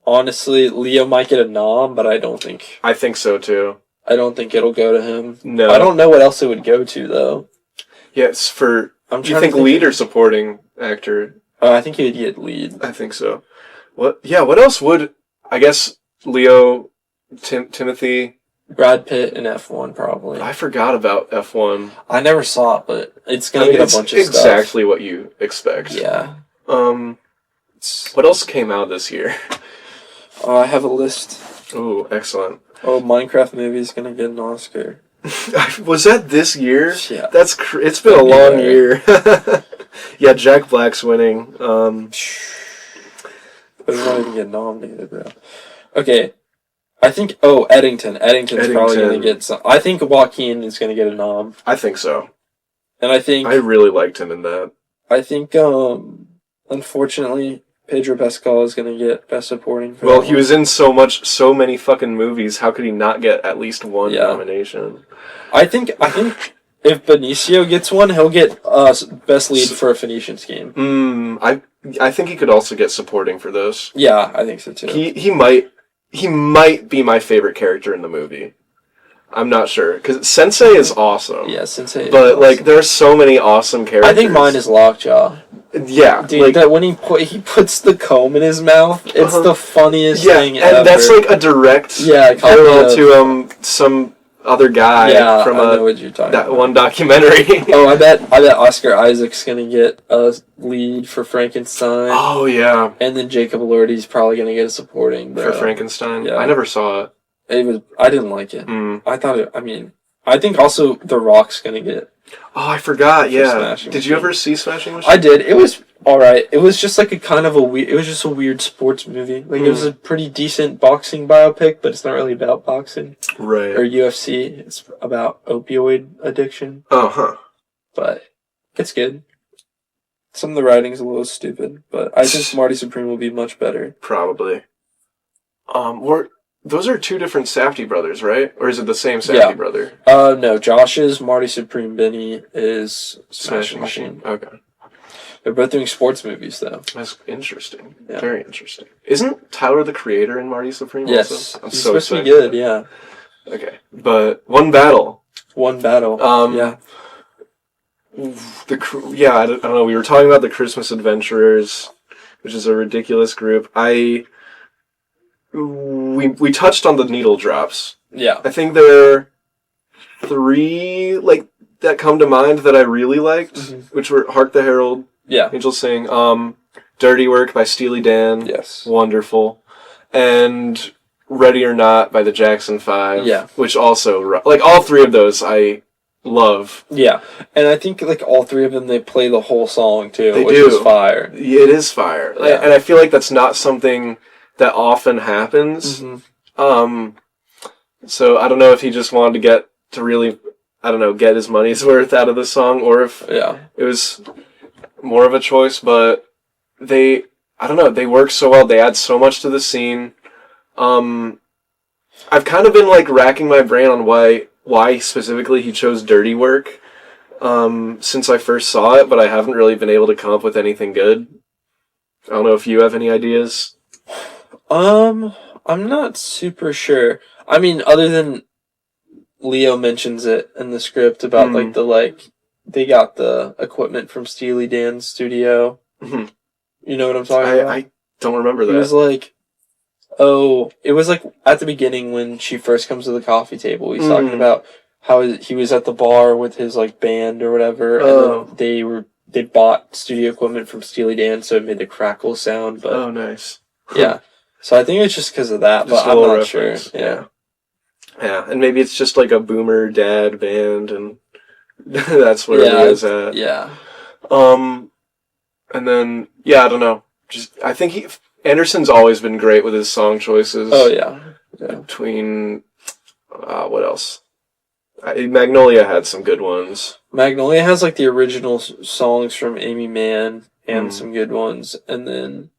S2: honestly, Leo might get a nom, but I don't think...
S1: I think so, too.
S2: I don't think it'll go to him.
S1: No.
S2: I don't know what else it would go to, though.
S1: Yeah, it's for...
S2: You
S1: think lead or supporting actor?
S2: I think he'd get lead.
S1: I think so. What else would... I guess Leo, Timothy...
S2: Brad Pitt and F1, probably.
S1: I forgot about F1.
S2: I never saw it, but it's going to get a bunch of stuff.
S1: Exactly what you expect.
S2: Yeah.
S1: What else came out this year?
S2: I have a list.
S1: Oh, excellent.
S2: Oh, Minecraft movie is going to get an Oscar.
S1: Was that this year?
S2: Yeah.
S1: It's been a long year. Yeah, Jack Black's winning.
S2: But he's not even get nominated, bro. Okay. I think, Eddington. Eddington's probably going to get some. I think Joaquin is going to get a nom.
S1: I think so.
S2: And I think...
S1: I really liked him in that.
S2: I think, unfortunately, Pedro Pascal is going to get Best Supporting.
S1: Well, he was in so many fucking movies. How could he not get at least one nomination?
S2: I think if Benicio gets one, he'll get Best Lead for a Phoenician Scheme.
S1: I think he could also get supporting for this.
S2: Yeah, I think so too.
S1: He might be my favorite character in the movie. I'm not sure because Sensei is awesome.
S2: Yeah, Sensei.
S1: But
S2: awesome.
S1: like, there are so many awesome characters.
S2: I think mine is Lockjaw.
S1: Yeah,
S2: dude.
S1: Like,
S2: that when he puts the comb in his mouth, it's the funniest thing
S1: and
S2: ever.
S1: that's like a direct parallel to some other guy from
S2: I know what you're talking about.
S1: one documentary.
S2: I bet Oscar Isaac's gonna get a lead for Frankenstein.
S1: Oh yeah,
S2: and then Jacob Elordi's probably gonna get a supporting
S1: for Frankenstein.
S2: Yeah.
S1: I never saw it.
S2: I didn't like it. I think also The Rock's gonna get.
S1: Oh, I forgot. Yeah.
S2: Did
S1: you ever see Smashing Machine?
S2: I did. It was alright. It was just like it was just a weird sports movie. Like it was a pretty decent boxing biopic, but it's not really about boxing.
S1: Right.
S2: Or UFC. It's about opioid addiction. But it's good. Some of the writing's a little stupid, but I think Marty Supreme will be much better.
S1: Probably. Those are two different Safdie brothers, right? Or is it the same Safdie brother?
S2: No. Josh is Marty Supreme. Benny is Smashing Machine.
S1: Okay.
S2: They're both doing sports movies, though.
S1: That's interesting.
S2: Yeah.
S1: Very interesting. Isn't Tyler the Creator in Marty Supreme
S2: also?
S1: Yes. I'm
S2: He's
S1: so
S2: supposed
S1: excited.
S2: to be good, yeah.
S1: Okay. But One Battle.
S2: Yeah.
S1: I don't know. We were talking about the Christmas Adventurers, which is a ridiculous group. We touched on the needle drops.
S2: Yeah.
S1: I think there are 3 that come to mind that I really liked, which were Hark the Herald, Angels Sing, Dirty Work by Steely Dan,
S2: yes,
S1: wonderful, and Ready or Not by the Jackson 5, which also all 3 of those I love.
S2: Yeah, and I think all 3 of them they play the whole song too, which
S1: do.
S2: is fire.
S1: Yeah, it is fire, and I feel like that's not something that often happens. So I don't know if he just wanted to really, get his money's worth out of the song, or if it was more of a choice, but they work so well. They add so much to the scene. I've kind of been racking my brain on why specifically he chose Dirty Work since I first saw it, but I haven't really been able to come up with anything good. I don't know if you have any ideas.
S2: I'm not super sure. I mean, other than Leo mentions it in the script about they got the equipment from Steely Dan's studio. You know what I'm talking about?
S1: I don't remember that.
S2: It was at the beginning when she first comes to the coffee table. He's talking about how he was at the bar with his band or whatever, and then they bought studio equipment from Steely Dan, so it made the crackle sound. But
S1: nice.
S2: Yeah. So I think it's just because of that, but I'm not sure. Yeah.
S1: Yeah, and maybe it's just like a boomer dad band, and that's where Leo's at.
S2: Yeah.
S1: And then I don't know. Just I think Anderson's always been great with his song choices.
S2: Oh yeah.
S1: Between what else? Magnolia had some good ones.
S2: Magnolia has like the original songs from Amy Mann and some good ones, and then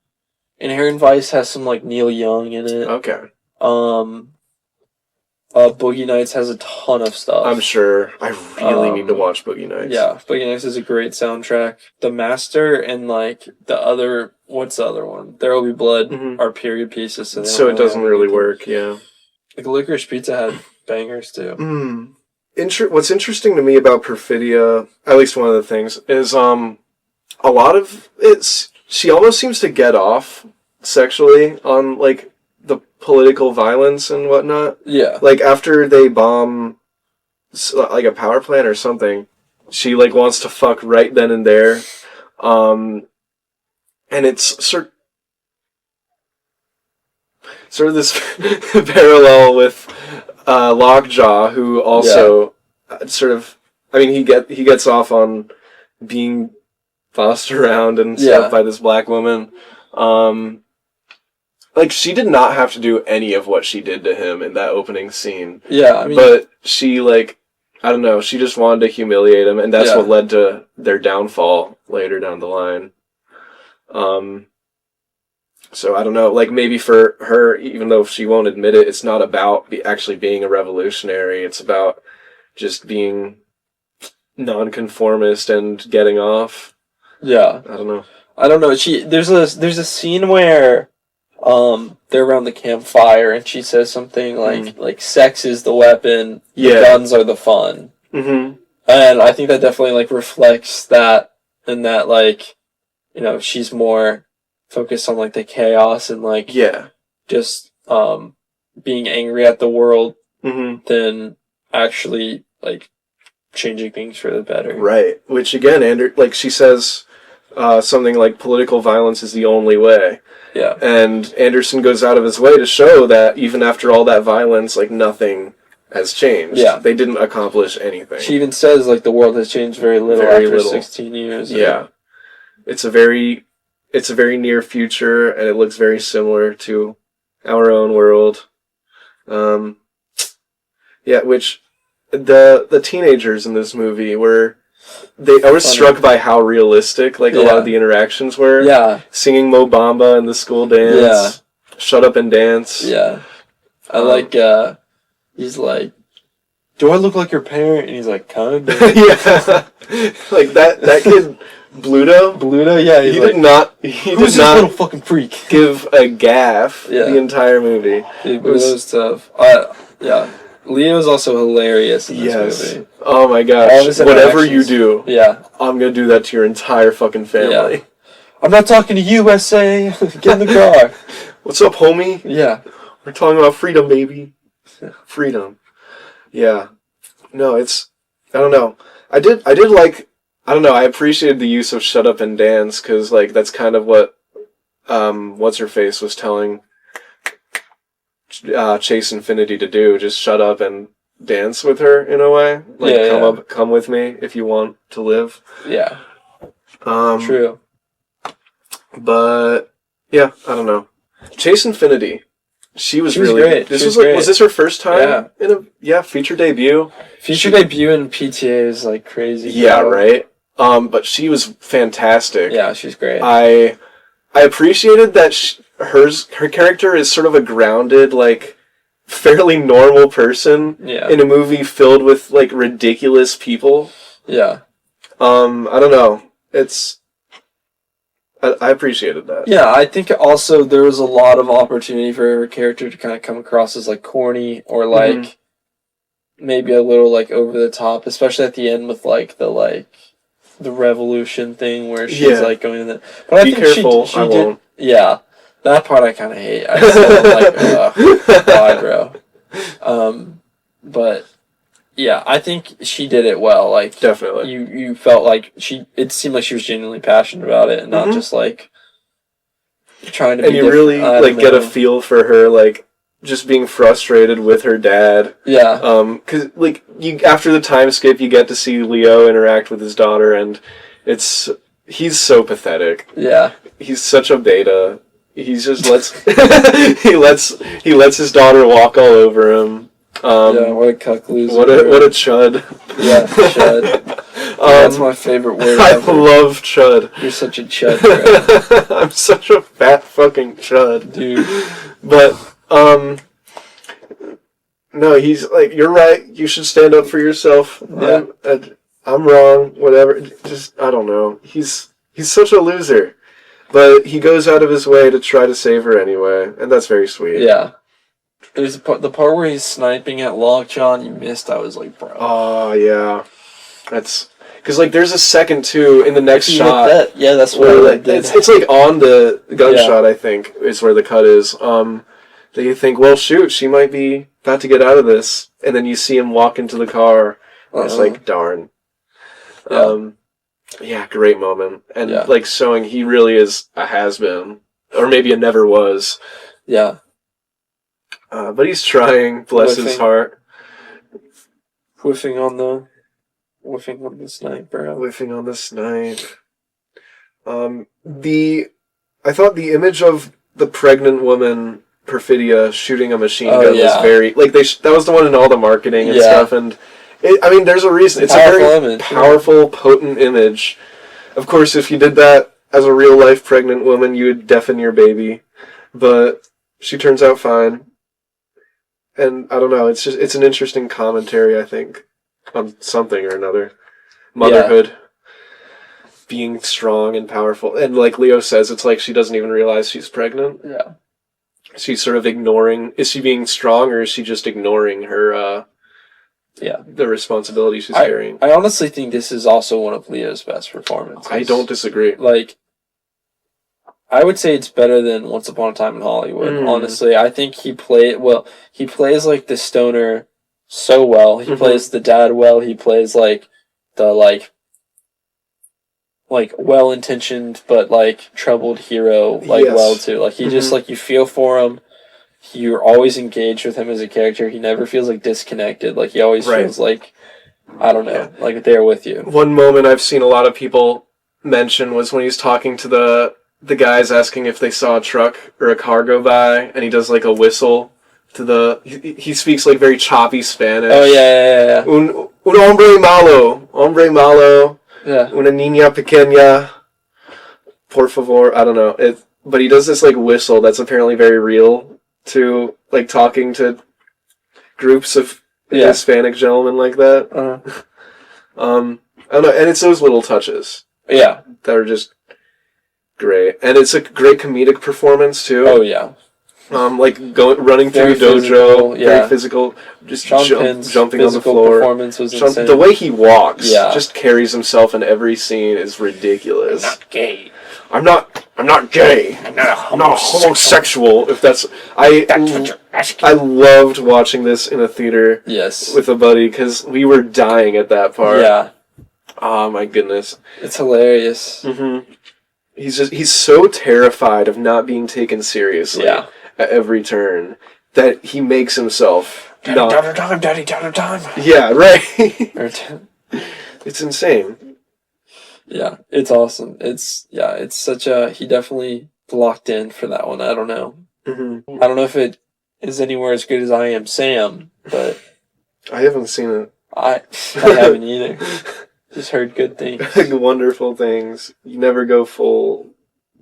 S2: Inherent Vice has some like Neil Young in it.
S1: Okay.
S2: Boogie Nights has a ton of stuff.
S1: I'm sure. I really need to watch Boogie Nights.
S2: Yeah, Boogie Nights is a great soundtrack. The Master and like the other, what's the other one? There Will Be Blood are period pieces,
S1: so it doesn't really work. Yeah.
S2: Like Licorice Pizza had bangers too.
S1: What's interesting to me about Perfidia, at least one of the things, is a lot of it's she almost seems to get off sexually on like the political violence and whatnot.
S2: Yeah.
S1: Like after they bomb like a power plant or something, she like wants to fuck right then and there. And it's sort of this parallel with Lockjaw, who also sort of, I mean, he gets off on being bossed around and stuff by this black woman. Like, she did not have to do any of what she did to him in that opening scene.
S2: Yeah, I mean...
S1: But she, like, I don't know, she just wanted to humiliate him, and that's what led to their downfall later down the line. So, I don't know, like, maybe for her, even though she won't admit it, it's not about actually being a revolutionary. It's about just being nonconformist and getting off.
S2: Yeah.
S1: I don't know.
S2: There's a scene where they're around the campfire and she says something like sex is the weapon, guns are the fun. Mm-hmm. And I think that definitely like reflects that, and that like, you know, she's more focused on like the chaos and like just being angry at the world than actually like changing things for the better.
S1: Right. Which again, like she says something like political violence is the only way.
S2: Yeah.
S1: And Anderson goes out of his way to show that even after all that violence, like nothing has changed. Yeah. They didn't accomplish anything.
S2: She even says like the world has changed very little after 16 years.
S1: Yeah. It's a very near future, and it looks very similar to our own world. Which the teenagers in this movie were... I was struck by how realistic like a lot of the interactions were. Yeah. Singing Mo Bamba in the school dance. Yeah. Shut up and dance.
S2: Yeah. I like, he's like, do I look like your parent? And he's like, kinda.
S1: Yeah. Like that kid, Bluto, yeah.
S2: He
S1: did not
S2: little fucking freak?
S1: Give a gaff the entire movie.
S2: It was tough. Yeah. Leo's also hilarious in this movie.
S1: Oh my gosh. Whatever you do, I'm gonna do that to your entire fucking family.
S2: Yeah. I'm not talking to you, SA. Get in the car.
S1: What's up, homie?
S2: Yeah.
S1: We're talking about freedom, baby. Freedom. Yeah. No, I don't know. I did like, I don't know, I appreciated the use of shut up and dance, because like that's kind of what What's-Her-Face was telling Chase Infinity to do. Just shut up and dance with her in a way. Like come with me if you want to live. Yeah.
S2: True.
S1: But I don't know. Chase Infinity. She was really
S2: great.
S1: Was this her first time in a feature debut?
S2: Feature debut in PTA is like crazy.
S1: Yeah, right. But she was fantastic.
S2: Yeah, she's great.
S1: I appreciated that her character is sort of a grounded, like, fairly normal person in a movie filled with, like, ridiculous people. Yeah. I don't know. I appreciated that.
S2: Yeah, I think also there was a lot of opportunity for her character to kind of come across as, like, corny or, like, maybe a little, like, over the top, especially at the end with, like, the revolution thing where she's, like, going in the... But
S1: Be careful,
S2: she
S1: won't.
S2: Yeah. That part I kind of hate. I just like, why, bro? But yeah, I think she did it well. Like,
S1: definitely,
S2: you felt like it seemed like she was genuinely passionate about it, and not just like trying to.
S1: And you really like get a feel for her like just being frustrated with her dad.
S2: Yeah.
S1: Because like after the time skip, you get to see Leo interact with his daughter, and he's so pathetic.
S2: Yeah.
S1: He's such a beta. He just lets he lets his daughter walk all over him.
S2: Yeah, what a cuck loser.
S1: What a chud.
S2: Yeah, chud. That's my favorite word ever.
S1: I love chud.
S2: You're such a chud, bro.
S1: I'm such a fat fucking chud.
S2: Dude.
S1: But, no, he's like, you're right, you should stand up for yourself.
S2: Yeah.
S1: I'm wrong, whatever. Just, I don't know. He's such a loser. But he goes out of his way to try to save her anyway, and that's very sweet.
S2: Yeah. There's the part where he's sniping at Lockjaw, you missed. I was like, bro.
S1: Oh, yeah. That's... Because, like, there's a second, too, in the next shot.
S2: Yeah, that's what I did.
S1: It's, like, on the gunshot, I think, is where the cut is. That you think, well, shoot, she might be about to get out of this. And then you see him walk into the car. And it's like, darn.
S2: Yeah.
S1: Yeah, great moment. And,
S2: Yeah.
S1: like, showing he really is a has-been. Or maybe a never was.
S2: Yeah.
S1: But he's trying, bless his heart.
S2: Whiffing on the snipe, bro.
S1: Whiffing on the snipe. I thought the image of the pregnant woman, Perfidia, shooting a machine gun was very... Like, that was the one in all the marketing and stuff, and... there's a reason. It's a very powerful, potent image. Of course, if you did that as a real-life pregnant woman, you would deafen your baby. But she turns out fine. And, I don't know, it's an interesting commentary, I think, on something or another. Motherhood. Being strong and powerful. And like Leo says, it's like she doesn't even realize she's pregnant.
S2: Yeah.
S1: She's sort of ignoring... Is she being strong, or is she just ignoring her... the responsibility she's carrying.
S2: I honestly think this is also one of Leo's best performances.
S1: I don't disagree.
S2: Like, I would say it's better than Once Upon a Time in Hollywood, honestly. I think he plays like the stoner so well. He plays the dad well. He plays like the well-intentioned but like troubled hero well too. Like he just like you feel for him. You're always engaged with him as a character. He never feels like disconnected. Like he always feels like, I don't know, like they're with you. One
S1: moment I've seen a lot of people mention was when he's talking to the guys asking if they saw a truck or a car go by, and he does like a whistle to he speaks like very choppy Spanish.
S2: Oh yeah.
S1: Un hombre malo.
S2: Yeah.
S1: Una niña pequeña. Por favor. I don't know. But he does this like whistle that's apparently very real. To like talking to groups of Hispanic gentlemen like that. I don't know, and it's those little touches.
S2: Yeah.
S1: That are just great. And it's a great comedic performance too.
S2: Oh yeah.
S1: Like running through dojo, very physical, just jumping on the floor.
S2: Performance was insane.
S1: The way he walks, just carries himself in every scene is ridiculous.
S2: I'm not gay.
S1: I'm not gay. I'm not homosexual. If that's what you're asking. I loved watching this in a theater.
S2: Yes.
S1: With a buddy because we were dying at that part.
S2: Yeah.
S1: Oh my goodness.
S2: It's hilarious.
S1: He's so terrified of not being taken seriously.
S2: Yeah.
S1: At every turn that he makes himself.
S2: Daddy time.
S1: Yeah. Right. It's insane.
S2: Yeah, it's awesome. It's such a... He definitely locked in for that one. I don't know. I don't know if it is anywhere as good as I Am Sam, but...
S1: I haven't seen it.
S2: I haven't either. Just heard good things.
S1: Wonderful things. You never go full...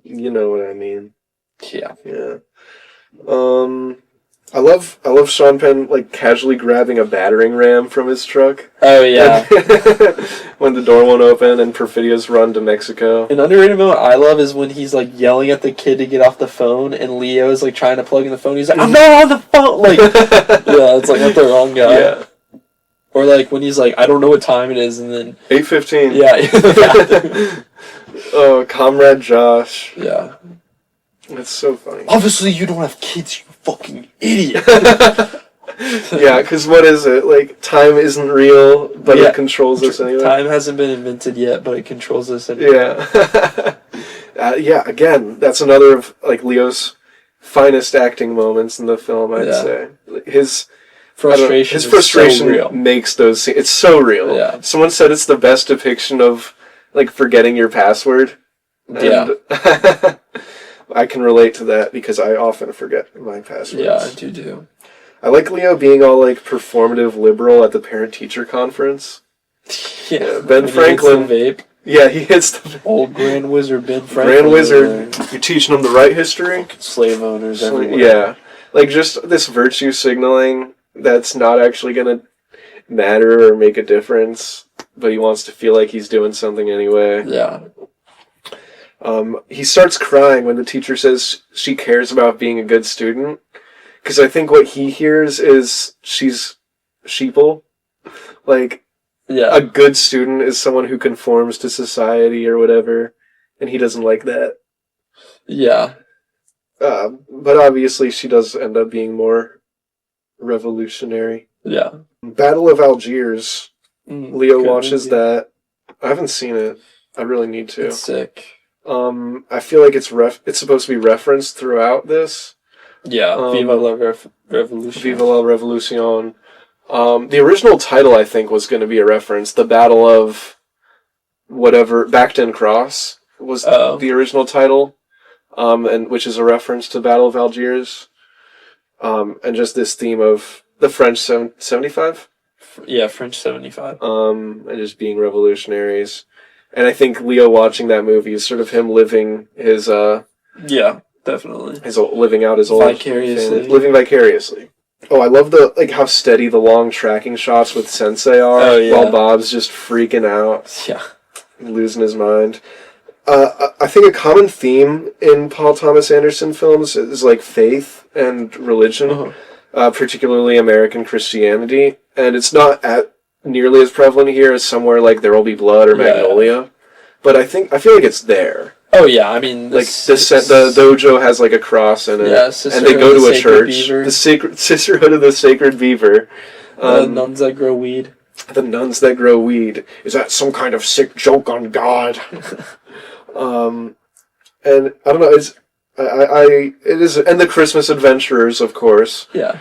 S1: You know what I mean.
S2: Yeah.
S1: Yeah. I love Sean Penn like casually grabbing a battering ram from his truck.
S2: Oh yeah.
S1: When the door won't open and Perfidia's run to Mexico.
S2: An underrated moment I love is when he's like yelling at the kid to get off the phone and Leo is like trying to plug in the phone. He's like, I'm not on the phone. Like, yeah, it's like not the wrong guy.
S1: Yeah.
S2: Or like when he's like, I don't know what time it is, and then
S1: 8:15.
S2: Yeah.
S1: Oh, Comrade Josh.
S2: Yeah.
S1: That's so funny.
S2: Obviously, you don't have kids, you fucking idiot.
S1: Yeah, because what is it? Like, time isn't real, but it controls us anyway.
S2: Time hasn't been invented yet, but it controls us anyway.
S1: Yeah. Yeah, again, that's another of, like, Leo's finest acting moments in the film, I'd say. His
S2: frustration
S1: frustration
S2: so real.
S1: makes those scenes. It's so real.
S2: Yeah.
S1: Someone said it's the best depiction of, like, forgetting your password.
S2: Yeah.
S1: And I can relate to that because I often forget my passwords.
S2: Yeah, I do.
S1: I like Leo being all, like, performative liberal at the parent-teacher conference.
S2: Yeah.
S1: Ben Franklin.
S2: Vape.
S1: Yeah, he hits the
S2: old Grand Wizard Ben Franklin.
S1: Grand Wizard. You're teaching them the right history.
S2: Slave owners everywhere.
S1: Yeah. Like, just this virtue signaling that's not actually going to matter or make a difference, but he wants to feel like he's doing something anyway.
S2: Yeah.
S1: He starts crying when the teacher says she cares about being a good student, because I think what he hears is she's sheeple. Like,
S2: yeah,
S1: a good student is someone who conforms to society or whatever, and he doesn't like that.
S2: Yeah.
S1: But obviously she does end up being more revolutionary.
S2: Yeah.
S1: Battle of Algiers. Leo watches that. I haven't seen it. I really need to.
S2: It's sick.
S1: I feel like it's supposed to be referenced throughout this.
S2: Yeah, Viva la Revolution.
S1: Viva la Revolution. The original title, I think, was going to be a reference. The Battle of whatever, Backton Cross was the original title, and which is a reference to Battle of Algiers. And just this theme of the French 75?
S2: Yeah, French 75.
S1: And just being revolutionaries. And I think Leo watching that movie is sort of him living his
S2: yeah, definitely.
S1: Living out his old
S2: vicariously.
S1: Living vicariously. Oh, I love how steady the long tracking shots with Sensei are, while Bob's just freaking out.
S2: Yeah.
S1: Losing his mind. I think a common theme in Paul Thomas Anderson films is, like, faith and religion, particularly American Christianity, and it's not nearly as prevalent here as somewhere like There Will Be Blood or Magnolia, but I feel like it's there.
S2: Oh yeah, I mean,
S1: like the dojo has like a cross in it, and they go to a church. Beaver. The Sisterhood of the Sacred Beaver.
S2: The nuns that grow weed.
S1: The nuns that grow weed. Is that some kind of sick joke on God? And I don't know. It is, and the Christmas Adventurers, of course.
S2: Yeah.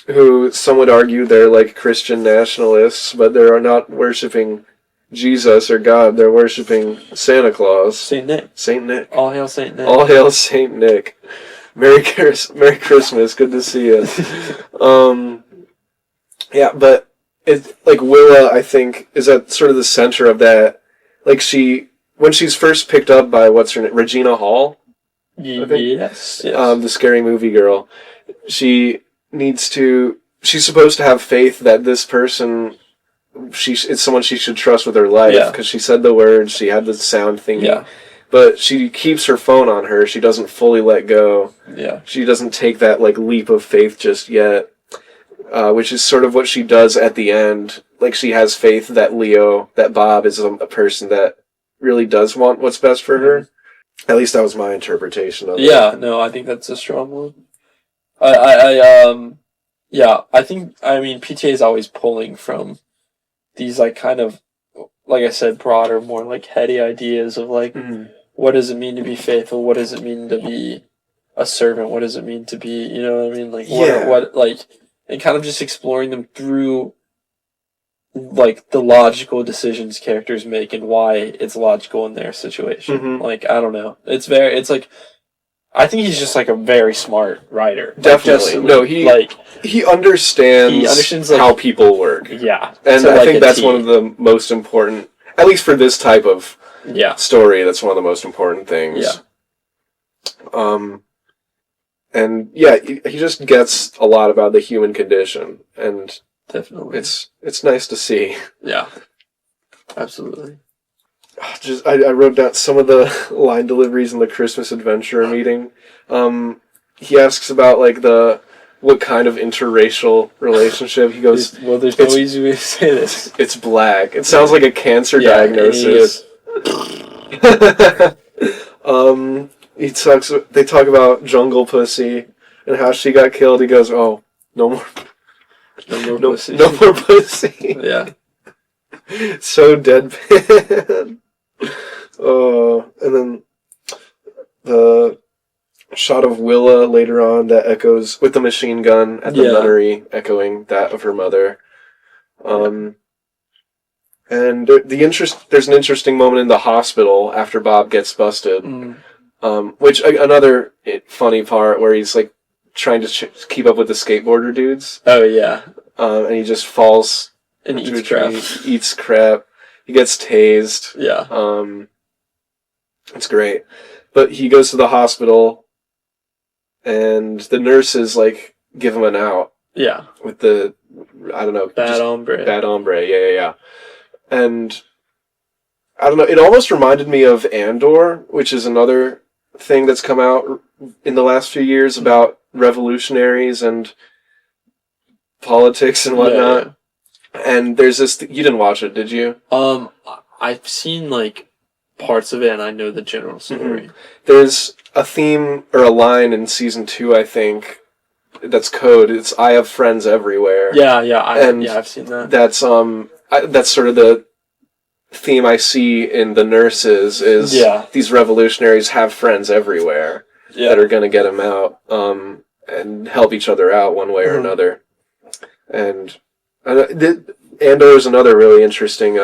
S1: Who some would argue they're like Christian nationalists, but they're not worshiping Jesus or God. They're worshiping Santa Claus.
S2: Saint Nick.
S1: Saint Nick.
S2: All hail Saint Nick.
S1: All hail Saint Nick. Merry Christmas. Good to see you. Yeah, but it's like Willa, I think, is at sort of the center of that. Like when she's first picked up by what's her name, Regina Hall.
S2: Yes.
S1: The scary movie girl. She's supposed to have faith that this person, it's someone she should trust with her life, because she said the words, she had the sound thingy, but she keeps her phone on her, she doesn't fully let go, she doesn't take that like leap of faith just yet, which is sort of what she does at the end. Like, she has faith that Bob is a person that really does want what's best for her. At least that was my interpretation of it.
S2: Yeah, no, I think that's a strong one. I think PTA is always pulling from these, like, kind of, like I said, broader, more, like, heady ideas of, like, what does it mean to be faithful? What does it mean to be a servant? What does it mean to be, you know what I mean? Like, and kind of just exploring them through, like, the logical decisions characters make and why it's logical in their situation. Like, I don't know. It's like, I think he's just, like, a very smart writer.
S1: Definitely. He understands like, how people work.
S2: Yeah.
S1: And I think that's one of the most important, at least for this type of story, that's one of the most important things. Yeah. And he just gets a lot about the human condition, and
S2: definitely
S1: it's nice to see.
S2: Yeah. Absolutely.
S1: I wrote down some of the line deliveries in the Christmas Adventure meeting. He asks about, like, what kind of interracial relationship. He goes,
S2: well, there's no easy way to say this.
S1: It's black. It sounds like a cancer diagnosis. They talk about Jungle Pussy and how she got killed. He goes, oh, no more pussy. No more pussy.
S2: Yeah.
S1: So deadpan. And then shot of Willa later on that echoes with the machine gun at the nunnery, echoing that of her mother. And there's an interesting moment in the hospital after Bob gets busted, which another funny part where he's like trying to keep up with the skateboarder dudes.
S2: Oh yeah,
S1: and he just falls
S2: and eats crap.
S1: Eats crap. He gets tased.
S2: Yeah.
S1: It's great. But he goes to the hospital, and the nurses, like, give him an out.
S2: Yeah.
S1: With the, I don't know.
S2: Bad hombre.
S1: Bad hombre, yeah. And, I don't know, it almost reminded me of Andor, which is another thing that's come out in the last few years about revolutionaries and politics and whatnot. Yeah. And there's this... You didn't watch it, did you?
S2: I've seen, like, parts of it, and I know the general story.
S1: Mm-hmm. There's a theme, or a line in Season 2, I think, that's code. It's, I have friends everywhere.
S2: Yeah, I've seen that.
S1: That's, that's sort of the theme I see in the nurses, is these revolutionaries have friends everywhere that are going to get them out, and help each other out one way or another. And... Andor is another really interesting,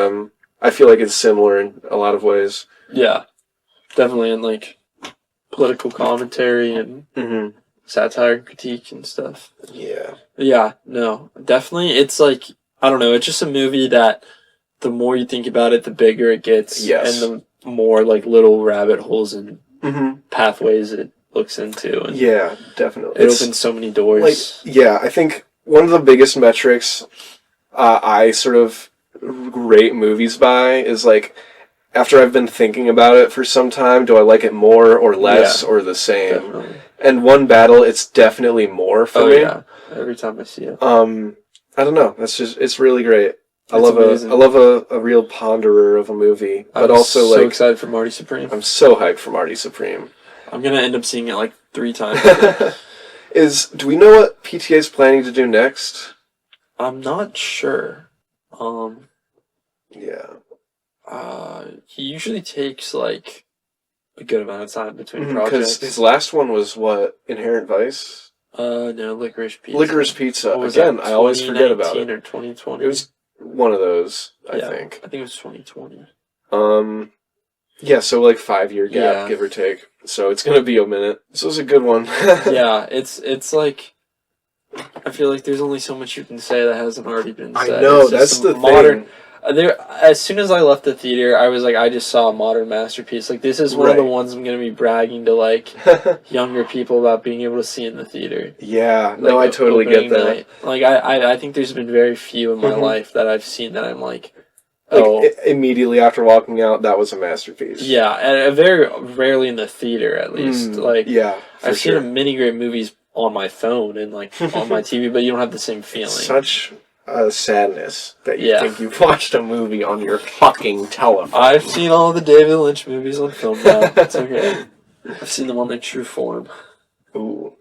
S1: I feel like it's similar in a lot of ways.
S2: Yeah, definitely in, like, political commentary and satire critique and stuff.
S1: Yeah.
S2: Yeah, no, definitely. It's like, I don't know, it's just a movie that the more you think about it, the bigger it gets.
S1: Yes.
S2: And the more, like, little rabbit holes and pathways it looks into. And
S1: yeah, definitely.
S2: It opens so many doors.
S1: Like, yeah, I think one of the biggest metrics I sort of rate movies by is, like, after I've been thinking about it for some time, do I like it more or less or the same?
S2: Definitely.
S1: And One Battle, it's definitely more for me.
S2: Yeah, every time I see it.
S1: I don't know. It's really great. I love a real ponderer of a movie, but also
S2: so excited for Marty Supreme.
S1: I'm so hyped for Marty Supreme.
S2: I'm gonna end up seeing it like 3 times.
S1: Do we know what PTA is planning to do next?
S2: I'm not sure.
S1: Yeah.
S2: He usually takes, like, a good amount of time between projects.
S1: Because his last one was what? Inherent Vice?
S2: No, Licorice Pizza.
S1: Licorice Pizza. Again, I always forget about it.
S2: 2019 or 2020?
S1: It was one of those, I think.
S2: I think it was 2020.
S1: Yeah, so like 5-year gap, give or take. So it's gonna be a minute. This was a good one.
S2: Yeah, it's like, I feel like there's only so much you can say that hasn't already been said.
S1: I know, that's the
S2: modern
S1: thing.
S2: As soon as I left the theater, I was like, I just saw a modern masterpiece. Like, this is one of the ones I'm going to be bragging to, like, younger people about being able to see in the theater.
S1: Yeah,
S2: like,
S1: no, I totally get that.
S2: Night. Like, I think there's been very few in my life that I've seen that I'm like,
S1: immediately after walking out, that was a masterpiece.
S2: Yeah, and very rarely in the theater, at least. I've seen many great movies on my phone and, like, on my TV, but you don't have the same feeling.
S1: It's such a sadness that you think you've watched a movie on your fucking telephone.
S2: I've seen all the David Lynch movies on film now. It's okay. I've seen them on their true form.
S1: Ooh.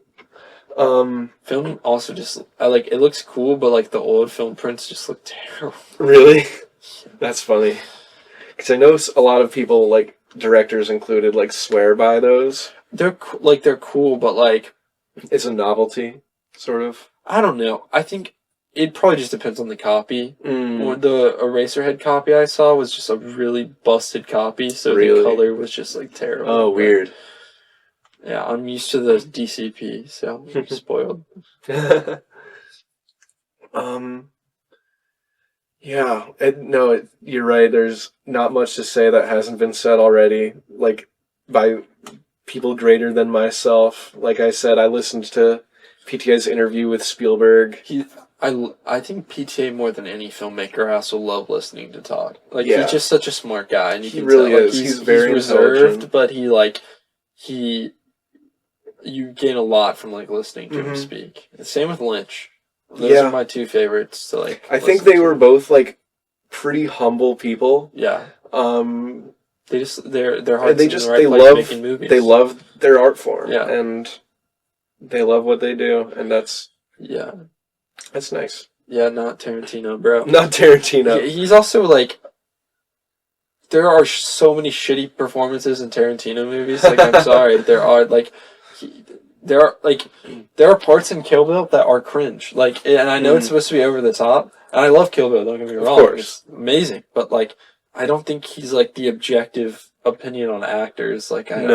S2: Film also just, it looks cool, but, like, the old film prints just look terrible.
S1: Really? That's funny. Because I know a lot of people, like, directors included, like, swear by those.
S2: They're cool, but, like...
S1: It's a novelty, sort of.
S2: I don't know. I think it probably just depends on the copy. The Eraserhead copy I saw was just a really busted copy, so the color was just, like, terrible.
S1: Oh, weird.
S2: Yeah, I'm used to the DCP, so I'm spoiled.
S1: Yeah, you're right. There's not much to say that hasn't been said already, like, by people greater than myself. Like I said, I listened to PTA's interview with Spielberg.
S2: I think PTA more than any filmmaker I also love listening to talk. Like, he's just such a smart guy, and he really is. Like, he's very reserved, but you gain a lot from, like, listening to him speak. Same with Lynch. Those are my 2 favorites to, like,
S1: I think they were both, like, pretty humble people.
S2: Yeah. They just their hearts making movies.
S1: They love their art form. Yeah. And they love what they do, and that's nice.
S2: Yeah, not Tarantino, bro.
S1: Not Tarantino.
S2: He's also, like, there are so many shitty performances in Tarantino movies. Like, I'm sorry, there are, like, there are parts in Kill Bill that are cringe. Like, and I know it's supposed to be over the top, and I love Kill Bill. Don't get me wrong,
S1: course.
S2: it's amazing. But like, I don't think he's like the objective opinion on actors. Like, I don't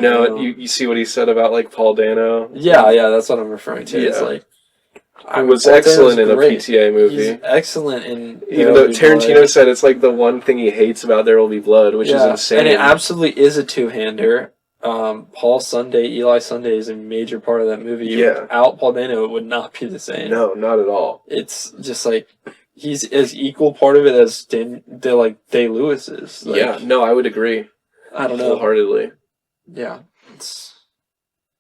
S2: know.
S1: You see what he said about like Paul Dano?
S2: Yeah, that's what I'm referring to. It's like,
S1: I was excellent in a PTA movie.
S2: He's excellent in
S1: even though Tarantino said it's like the one thing he hates about There Will Be Blood, which is insane.
S2: And it absolutely is a two-hander. Paul Sunday, Eli Sunday is a major part of that movie.
S1: Yeah.
S2: Without Paul Dano, it would not be the same.
S1: No, not at all.
S2: It's just like he's as equal part of it as Day-Lewis is. Like,
S1: yeah, no, I would agree.
S2: I don't know.
S1: Wholeheartedly.
S2: Yeah, it's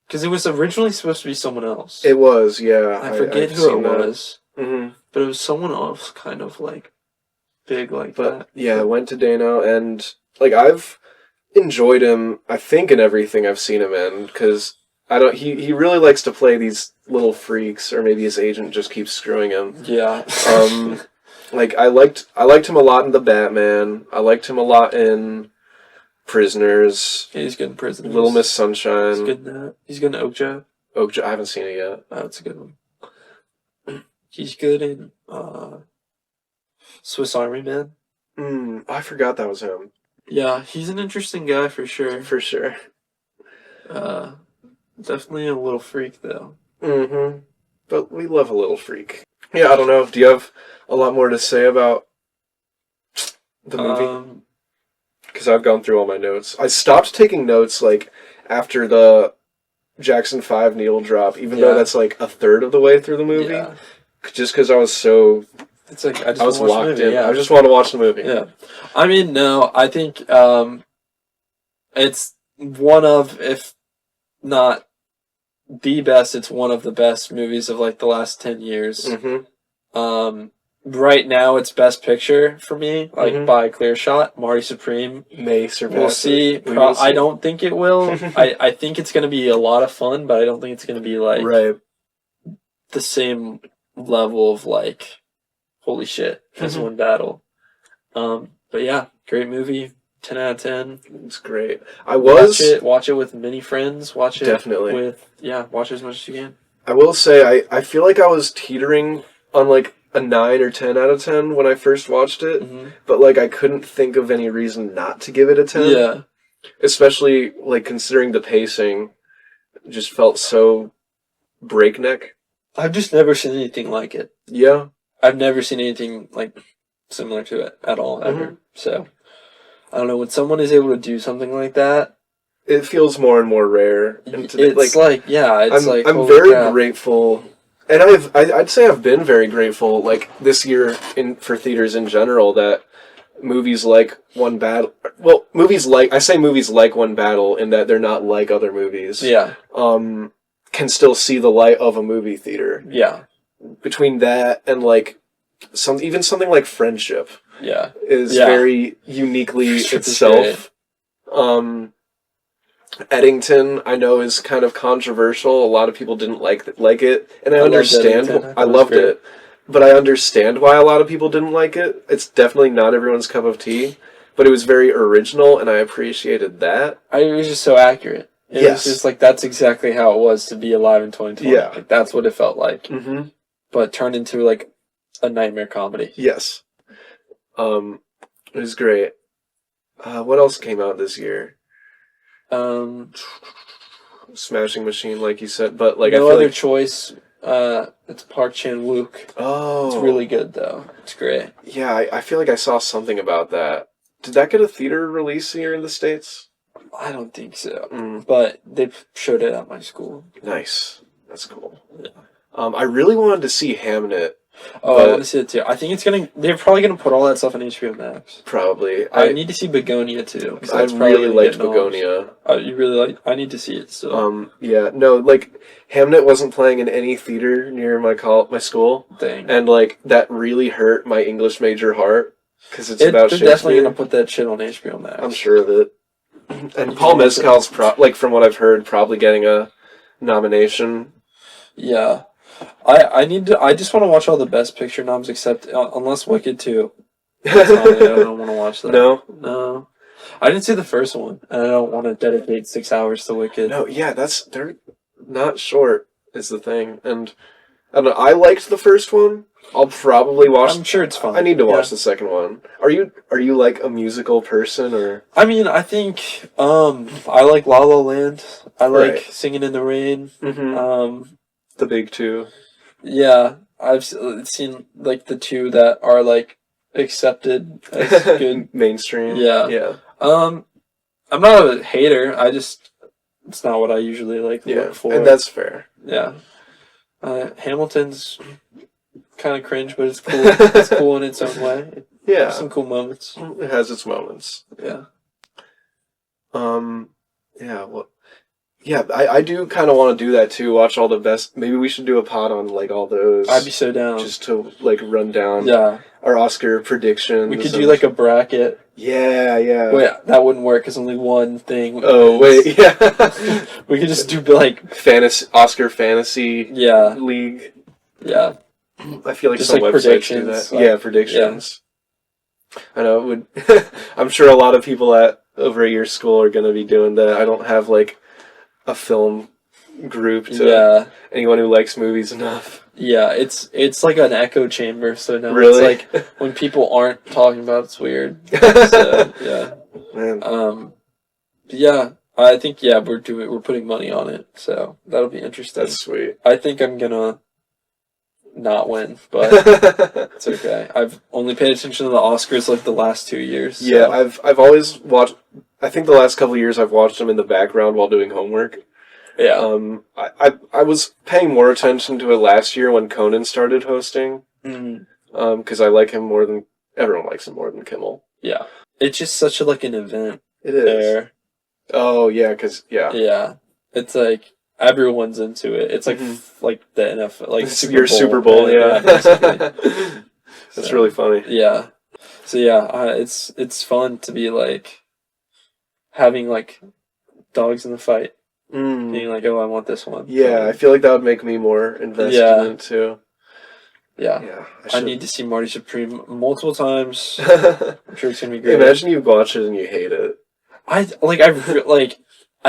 S2: because it was originally supposed to be someone else.
S1: It was, yeah.
S2: I forget who it was,
S1: mm-hmm.
S2: but it was someone else, kind of like big like that.
S1: Yeah, I went to Dano, and like I've enjoyed him. I think in everything I've seen him in, because he really likes to play these little freaks, or maybe his agent just keeps screwing him.
S2: Yeah.
S1: Like I liked him a lot in The Batman. I liked him a lot in Prisoners.
S2: Yeah, he's good in Prisoners.
S1: Little Miss Sunshine.
S2: He's good in that. He's good in Oakja.
S1: Oakja, I haven't seen it yet.
S2: Oh, that's a good one. He's good in Swiss Army Man.
S1: I forgot that was him.
S2: Yeah, he's an interesting guy for sure.
S1: For sure.
S2: Definitely a little freak though.
S1: Mm-hmm. But we love a little freak. Yeah, I don't know. Do you have a lot more to say about the movie? Because I've gone through all my notes. I stopped taking notes like after the Jackson 5 needle drop, even though that's like a third of the way through the movie. Yeah. Just because I was so...
S2: It's like, I
S1: was locked in. Yeah. I just want to watch the movie.
S2: Yeah. I mean, no, I think it's one of, if not the best, it's one of the best movies of like the last 10 years. Mm-hmm. Right now, it's Best Picture for me, like by a clear shot. Marty Supreme
S1: may surpass.
S2: We'll see. I don't think it will. I think it's going to be a lot of fun, but I don't think it's going to be like the same level of like, holy shit, as one battle. But yeah, great movie. 10 out of 10.
S1: It's great.
S2: Watch it with many friends. Watch it
S1: definitely
S2: watch as much as you can.
S1: I will say I feel like I was teetering on like a 9 or 10 out of 10 when I first watched it, but like I couldn't think of any reason not to give it a 10.
S2: Yeah.
S1: Especially like considering the pacing just felt so breakneck.
S2: I've just never seen anything like it.
S1: Yeah.
S2: I've never seen anything like similar to it at all ever. So I don't know, when someone is able to do something like that,
S1: it feels more and more rare. And
S2: I'm
S1: very grateful. And I'd say I've been very grateful, like, this year for theaters in general, that movies like One Battle... Well, I say movies like One Battle in that they're not like other movies.
S2: Yeah.
S1: Can still see the light of a movie theater.
S2: Yeah.
S1: Between that and, like, even something like Friendship.
S2: Yeah.
S1: Is very uniquely itself. Eddington, I know, is kind of controversial. A lot of people didn't like it, and I understand. I loved it, but I understand why a lot of people didn't like it. It's definitely not everyone's cup of tea, but it was very original, and I appreciated that.
S2: It was just so accurate. It was just like, that's exactly how it was to be alive in 2020.
S1: Yeah.
S2: Like, that's what it felt like. Mm-hmm. But turned into like a nightmare comedy.
S1: Yes. It was great. What else came out this year? Smashing Machine, like you said, but like
S2: No Other Choice. It's Park Chan-wook.
S1: Oh,
S2: it's really good though. It's great.
S1: Yeah, I feel like I saw something about that. Did that get a theater release here in the States?
S2: I don't think so, but they showed it at my school.
S1: Nice, that's cool. Yeah. I really wanted to see Hamnet.
S2: Oh, I want to see it too. I think they're probably gonna put all that stuff on HBO Max.
S1: Probably.
S2: I need to see Begonia too.
S1: I really liked Begonia.
S2: You really like? I need to see it still.
S1: Yeah, no, like Hamnet wasn't playing in any theater near my school.
S2: Dang.
S1: And like that really hurt my English major heart because it's about Shakespeare.
S2: They're definitely gonna put that shit on HBO Max.
S1: I'm sure of it. And Paul Mescal's from what I've heard, probably getting a nomination.
S2: Yeah. I just want to watch all the Best Picture noms except unless Wicked 2. I don't want to watch that.
S1: No.
S2: I didn't see the first one, and I don't want to dedicate 6 hours to Wicked.
S1: No, yeah, they're not short is the thing, and I don't know. I liked the first one. I'll probably watch.
S2: I'm sure it's fun.
S1: I need to watch the second one. Are you like a musical person or?
S2: I mean, I think I like La La Land. I like Singing in the Rain.
S1: Mm-hmm. The big two.
S2: Yeah, I've seen like the two that are like accepted as good.
S1: Mainstream.
S2: Yeah.
S1: Yeah.
S2: I'm not a hater. It's not what I usually look for.
S1: And that's fair.
S2: Yeah. Hamilton's kind of cringe, but it's cool. It's cool in its own way.
S1: Yeah.
S2: There's some cool moments.
S1: It has its moments.
S2: Yeah.
S1: Yeah. Well. Yeah, I do kind of want to do that too. Watch all the best. Maybe we should do a pod on like all those.
S2: I'd be so down.
S1: Just to like run down.
S2: Yeah.
S1: Our Oscar predictions.
S2: We could do like a bracket.
S1: Yeah, yeah.
S2: Wait, that wouldn't work because only one thing.
S1: Oh wait, yeah.
S2: We could just do like
S1: Oscar fantasy.
S2: Yeah.
S1: League.
S2: Yeah.
S1: I feel like
S2: just
S1: some
S2: like
S1: websites do that.
S2: like,
S1: yeah, predictions. Yeah. I know it would. I'm sure a lot of people at over at your school are going to be doing that. I don't have like a film group to anyone who likes movies enough.
S2: Yeah, it's like an echo chamber. So now
S1: really?
S2: It's like when people aren't talking about it's weird. So, yeah.
S1: Man.
S2: Yeah, I think we're putting money on it, so that'll be interesting.
S1: That's sweet.
S2: I think I'm gonna not win, but it's okay. I've only paid attention to the Oscars like the last 2 years. So.
S1: Yeah, I've always watched. I think the last couple of years I've watched them in the background while doing homework.
S2: Yeah.
S1: I was paying more attention to it last year when Conan started hosting. Because I like him more than everyone likes him more than Kimmel.
S2: Yeah. It's just such a like an event.
S1: It is. There. Oh yeah,
S2: Yeah. It's like everyone's into it. It's like like the NFL, like
S1: Super Bowl. Yeah. That's really funny.
S2: Yeah. So yeah, it's fun to be like having like dogs in the fight. Being like, oh, I want this one.
S1: Yeah, I feel like that would make me more invested in it too.
S2: Yeah. I need to see Marty Supreme multiple times. I'm sure it's gonna be great.
S1: Imagine you watch it and you hate it.
S2: I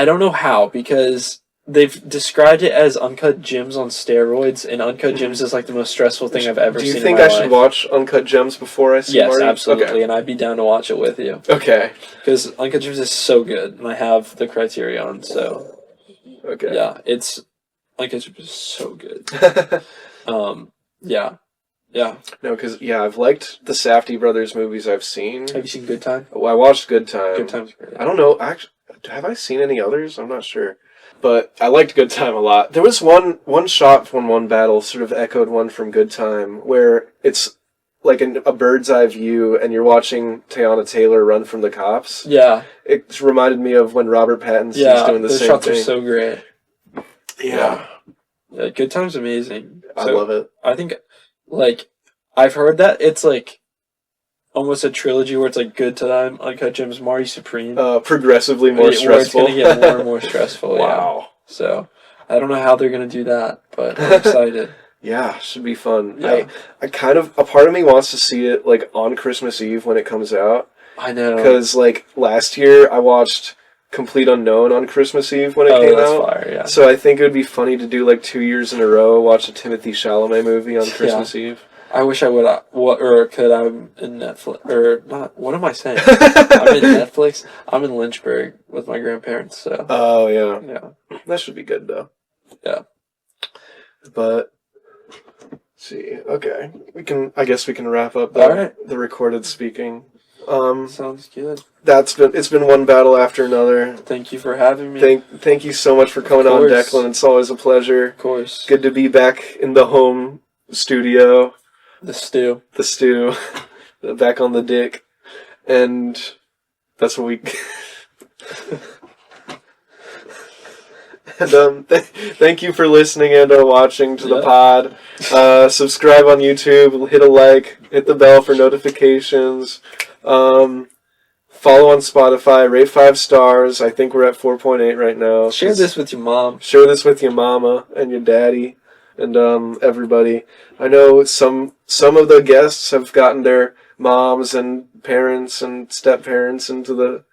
S2: don't know how, because they've described it as Uncut Gems on steroids, and Uncut Gems is like the most stressful thing I've ever seen.
S1: Do you think I should watch Uncut Gems before I see Marty?
S2: Yes, absolutely, and I'd be down to watch it with you.
S1: Okay.
S2: Because Uncut Gems is so good, and I have the criterion, so...
S1: Okay.
S2: Yeah, Uncut Gems is so good. Yeah.
S1: No, because, I've liked the Safdie brothers movies I've seen.
S2: Have you seen Good Time?
S1: Well, I watched Good Time.
S2: Good Time's great.
S1: I don't know, actually, have I seen any others? I'm not sure. But I liked Good Time a lot. There was one shot from one battle, sort of echoed one from Good Time, where it's like a bird's eye view, and you're watching Teyana Taylor run from the cops.
S2: Yeah.
S1: It reminded me of when Robert Pattinson's doing the same thing.
S2: Those shots are so great.
S1: Yeah.
S2: Good Time's amazing.
S1: I love it.
S2: I think, like, I've heard that it's like almost a trilogy where it's like Good Time, Uncut Gems, Marty Supreme.
S1: Progressively more stressful.
S2: It's going to get more and more stressful.
S1: Wow.
S2: Yeah. So I don't know how they're going to do that, but I'm excited.
S1: Yeah, should be fun.
S2: Yeah.
S1: I kind of, a part of me wants to see it like on Christmas Eve when it comes out.
S2: I know.
S1: Because like last year I watched Complete Unknown on Christmas Eve when it came out.
S2: Fire, yeah.
S1: So I think it would be funny to do like 2 years in a row, watch a Timothy Chalamet movie on Christmas Eve.
S2: I wish I would, or could. I'm in Netflix, or not. What am I saying? I'm in Netflix. I'm in Lynchburg with my grandparents. So.
S1: Oh yeah. That should be good though.
S2: Yeah.
S1: But let's see. Okay, I guess we can wrap up the recorded speaking.
S2: Sounds good.
S1: It's been one battle after another.
S2: Thank you for having me.
S1: Thank you so much for coming on, Declan. It's always a pleasure.
S2: Of course.
S1: Good to be back in the home studio.
S2: The stew.
S1: Back on the dick. And that's what we... And thank you for listening and watching to the pod. Subscribe on YouTube, hit a like, hit the bell for notifications. Follow on Spotify, rate 5 stars. I think we're at 4.8 right now.
S2: Share this with your mom.
S1: Share this with your mama and your daddy and everybody. I know some of the guests have gotten their moms and parents and step-parents into the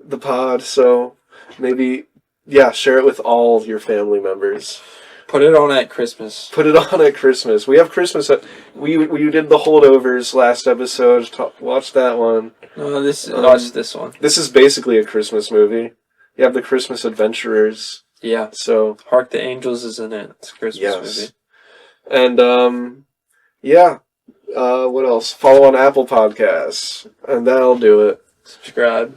S1: the pod. So maybe, yeah, share it with all your family members.
S2: Put it on at Christmas.
S1: Put it on at Christmas. We have Christmas. We did the holdovers last episode. Watch that one.
S2: No, watch this one.
S1: This is basically a Christmas movie. You have the Christmas Adventurers.
S2: Yeah.
S1: So
S2: Hark the Angels is in it. It's a Christmas movie.
S1: And yeah. What else? Follow on Apple Podcasts, and that'll do it.
S2: Subscribe.